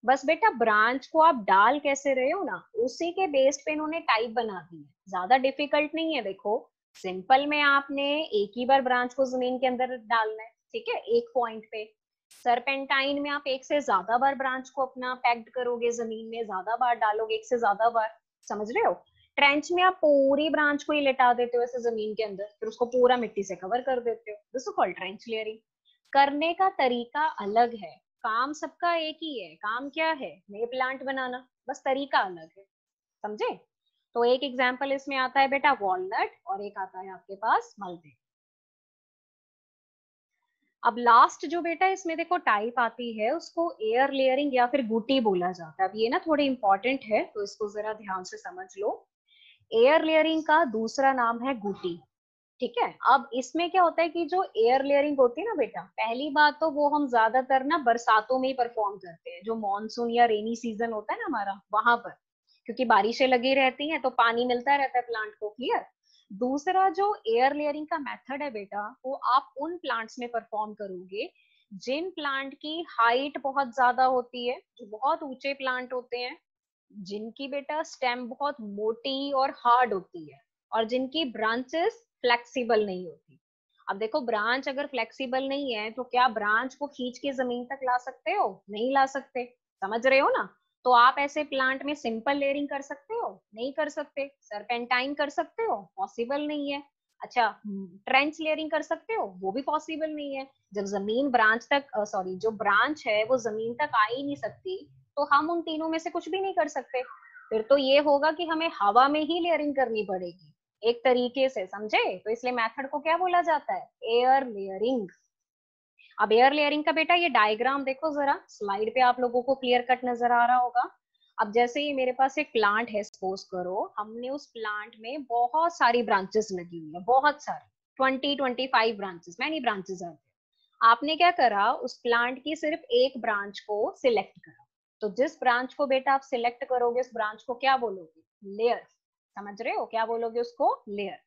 बस बेटा ब्रांच को आप डाल कैसे रहे हो ना, उसी के बेस पे इन्होंने टाइप बना दी है, ज्यादा डिफिकल्ट नहीं है। देखो, सिंपल में आपने एक ही बार ब्रांच को जमीन के अंदर डालना है, ठीक है, एक पॉइंट पे। सरपेंटाइन में आप एक से ज्यादा बार ब्रांच को अपना पैक्ड करोगे, जमीन में ज्यादा बार डालोगे, एक से ज्यादा बार, समझ रहे हो? ट्रेंच में आप पूरी ब्रांच को ही लेटा देते हो ऐसे जमीन के अंदर, फिर उसको पूरा मिट्टी से कवर कर देते हो, this is called trench layering. करने का तरीका अलग है, काम सबका एक ही है, काम क्या है? नए प्लांट बनाना, बस तरीका अलग है, समझे? तो एक एग्जांपल इसमें आता है बेटा वॉलनट, और एक आता है आपके पास मल्बेरी। अब लास्ट जो बेटा इसमें देखो टाइप आती है, उसको एयर लेयरिंग या फिर गुटी बोला जाता है। अब ये ना थोड़ी इंपॉर्टेंट है, तो इसको जरा ध्यान से समझ लो। एयर लेयरिंग का दूसरा नाम है गुटी, ठीक है। अब इसमें क्या होता है कि जो एयर लेयरिंग होती है ना बेटा, पहली बात तो वो हम ज्यादातर ना बरसातों में ही परफॉर्म करते हैं, जो मॉनसून या रेनी सीजन होता है ना हमारा, वहां पर, क्योंकि बारिशें लगी रहती हैं तो पानी मिलता रहता है प्लांट को, क्लियर। दूसरा जो एयर लेयरिंग का मेथड है बेटा, वो आप उन प्लांट्स में परफॉर्म करोगे जिन प्लांट की हाइट बहुत ज्यादा होती है, जो बहुत ऊंचे प्लांट होते हैं, जिनकी बेटा स्टेम बहुत मोटी और हार्ड होती है, और जिनकी ब्रांचेस फ्लेक्सिबल नहीं होती। अब देखो ब्रांच अगर फ्लेक्सिबल नहीं है तो क्या ब्रांच को खींच के जमीन तक ला सकते हो? नहीं ला सकते, समझ रहे हो ना। तो आप ऐसे प्लांट में सिंपल लेयरिंग कर सकते हो? नहीं कर सकते। सरपेंटाइन कर सकते हो? पॉसिबल नहीं है। अच्छा, ट्रेंच लेयरिंग कर सकते हो? वो भी पॉसिबल नहीं है। जब जमीन ब्रांच तक सॉरी जो ब्रांच है वो जमीन तक आ ही नहीं सकती, तो हम उन तीनों में से कुछ भी नहीं कर सकते। फिर तो ये होगा कि हमें हवा में ही लेयरिंग करनी पड़ेगी एक तरीके से, समझे। तो इसलिए मेथड को क्या बोला जाता है? Air layering. अब एयर लेयरिंग का बेटा ये डायग्राम देखो जरा, स्लाइड पे आप लोगों को क्लियर कट नजर आ रहा होगा। अब जैसे ही मेरे पास एक प्लांट है, सपोज करो हमने उस प्लांट में बहुत सारी ब्रांचेस लगी हुई है, बहुत सारी, 20-25 branches, many branches are there. आपने क्या करा, उस प्लांट की सिर्फ एक ब्रांच को सिलेक्ट करा। तो जिस ब्रांच को बेटा आप सिलेक्ट करोगे उस ब्रांच को क्या बोलोगे? लेयर। समझ रहे हो क्या बोलोगे उसको? लेयर।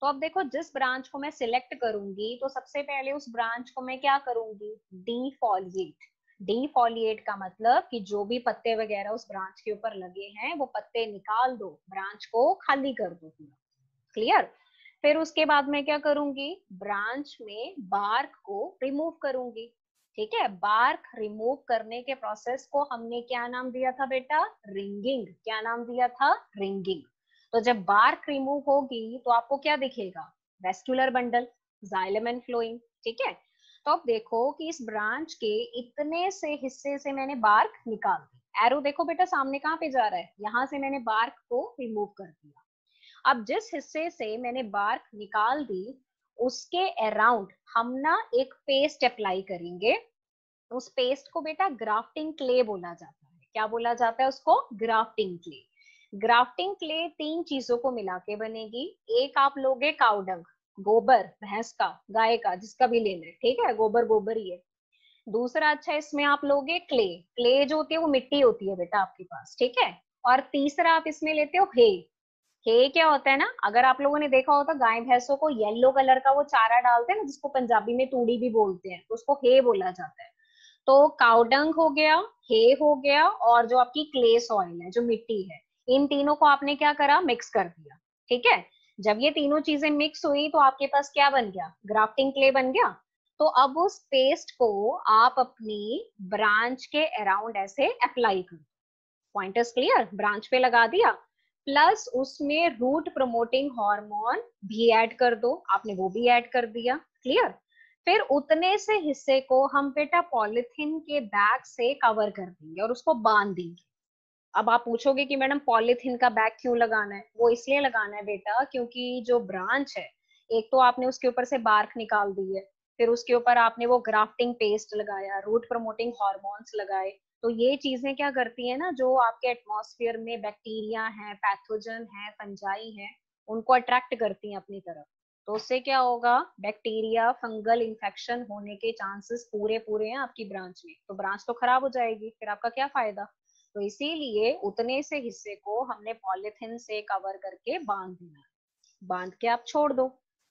तो अब देखो जिस ब्रांच को मैं सिलेक्ट करूंगी तो सबसे पहले उस ब्रांच को मैं क्या करूंगी? डीफॉलिएट। डीफॉलिएट का मतलब कि जो भी पत्ते वगैरह उस ब्रांच के ऊपर लगे हैं वो पत्ते निकाल दो, ब्रांच को खाली कर दो पूरा। क्लियर। फिर उसके बाद मैं क्या करूंगी? ब्रांच में बार्क को रिमूव करूंगी। ठीक है, बार्क रिमूव करने के प्रोसेस को हमने क्या नाम दिया था बेटा? रिंगिंग। क्या नाम दिया था? रिंगिंग। तो जब बार्क रिमूव होगी तो आपको क्या दिखेगा? Vascular bundle, xylem and phloem. ठीक है। तो अब देखो कि इस ब्रांच के इतने से हिस्से से मैंने बार्क निकाल दी। एरो देखो बेटा सामने कहाँ पे जा रहा है, यहाँ से मैंने बार्क को रिमूव कर दिया। अब जिस हिस्से से मैंने बार्क निकाल दी उसके अराउंड हम ना एक पेस्ट अप्लाई करेंगे। उस पेस्ट को बेटा ग्राफ्टिंग क्ले बोला जाता है। क्या बोला जाता है उसको? Grafting clay. ग्राफ्टिंग क्ले तीन चीजों को मिला के बनेगी। एक आप लोगे काउडंग, गोबर भैंस का, गाय का, जिसका भी लेना है, ठीक है, गोबर गोबर ही है। दूसरा अच्छा इसमें आप लोगे क्ले। क्ले जो होती है वो मिट्टी होती है बेटा आपके पास, ठीक है। और तीसरा आप इसमें लेते हो हे। हे क्या होता है ना, अगर आप लोगों ने देखा होता गाय भैंसों को येलो कलर का वो चारा डालते हैं ना, जिसको पंजाबी में तूड़ी भी बोलते हैं, तो उसको हे बोला जाता है। तो काउडंग हो गया, हे हो गया, और जो आपकी क्ले सॉइल है, जो मिट्टी है, इन तीनों को आपने क्या करा? मिक्स कर दिया। ठीक है। जब ये तीनों चीजें मिक्स हुई तो आपके पास क्या बन गया? ग्राफ्टिंग क्ले बन गया। तो अब उस पेस्ट को आप अपनी ब्रांच के अराउंड ऐसे अप्लाई कर, पॉइंटर्स क्लियर, ब्रांच पे लगा दिया। प्लस उसमें रूट प्रमोटिंग हार्मोन भी ऐड कर दो, आपने वो भी ऐड कर दिया। क्लियर। फिर उतने से हिस्से को हम बेटा पॉलिथीन के बैग से कवर कर देंगे और उसको बांध देंगे। अब आप पूछोगे कि मैडम पॉलिथीन का बैग क्यों लगाना है? वो इसलिए लगाना है बेटा क्योंकि जो ब्रांच है, एक तो आपने उसके ऊपर से बार्क निकाल दी है, फिर उसके ऊपर आपने वो ग्राफ्टिंग पेस्ट लगाया, रूट प्रमोटिंग हॉर्मोन्स लगाए। तो ये चीजें क्या करती है ना, जो आपके एटमॉस्फेयर में बैक्टीरिया हैं, पैथोजन हैं, फंजाई हैं, उनको अट्रैक्ट करती हैं अपनी तरफ। तो उससे क्या होगा? बैक्टीरिया फंगल इन्फेक्शन होने के चांसेस पूरे पूरे हैं आपकी ब्रांच में, तो ब्रांच तो खराब हो जाएगी, फिर आपका क्या फायदा। तो इसीलिए उतने से हिस्से को हमने पॉलिथीन से कवर करके बांध दिया, बांध के आप छोड़ दो।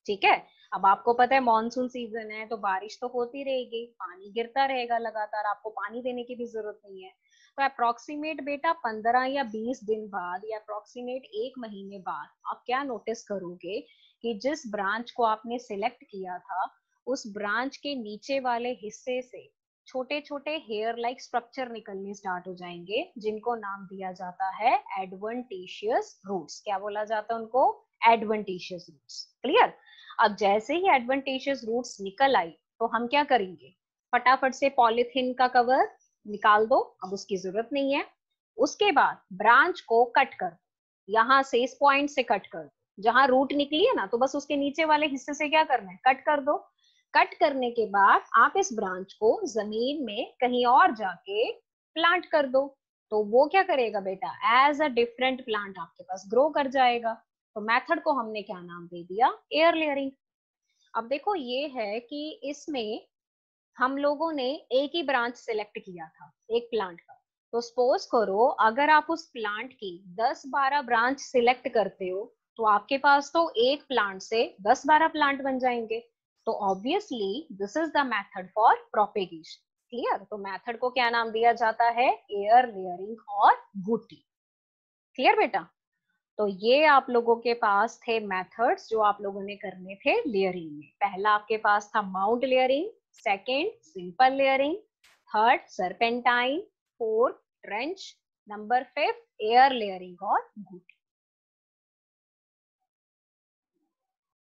ठीक है। अब आपको पता है मॉनसून सीजन है तो बारिश तो होती रहेगी, पानी गिरता रहेगा लगातार, आपको पानी देने की भी जरूरत नहीं है। तो अप्रोक्सीमेट बेटा 15 या 20 दिन बाद या अप्रोक्सीमेट 1 महीने बाद आप क्या नोटिस करोगे कि जिस ब्रांच को आपने सिलेक्ट किया था उस ब्रांच के नीचे वाले हिस्से से छोटे छोटे हेयर लाइक स्ट्रक्चर निकलने स्टार्ट हो जाएंगे, जिनको नाम दिया जाता है एडवेंटिशियस रूट्स। क्या बोला जाता है उनको? Adventitious roots. क्लियर। अब जैसे ही एडवेंटिशियस रूट्स निकल आई तो हम क्या करेंगे? फटाफट से पॉलिथीन का कवर निकाल दो, अब उसकी जरूरत नहीं है। उसके बाद ब्रांच को कट कर दो, यहाँ से इस पॉइंट से कट कर दो, जहां रूट निकली है ना, तो बस उसके नीचे वाले हिस्से से क्या करना है? कट कर दो। कट करने के बाद आप इस ब्रांच को जमीन में कहीं और जाके प्लांट कर दो। तो वो क्या करेगा बेटा? एज अ डिफरेंट प्लांट आपके पास ग्रो कर जाएगा। तो मेथड को हमने क्या नाम दे दिया? Air layering. अब देखो ये है कि इसमें हम लोगों ने एक ही ब्रांच सिलेक्ट किया था एक प्लांट का। तो सपोज करो अगर आप उस प्लांट की 10-12 ब्रांच सिलेक्ट करते हो तो आपके पास तो एक प्लांट से 10-12 प्लांट बन जाएंगे। तो obviously this is the method for propagation. Clear. तो मेथड को क्या नाम दिया जाता है? एयर लेयरिंग और बूटी। क्लियर बेटा। तो ये आप लोगों के पास थे मेथड्स जो आप लोगों ने करने थे लेयरिंग में। पहला आपके पास था mount layering, second simple layering, third serpentine, fourth trench, number 5 air layering और बूटी।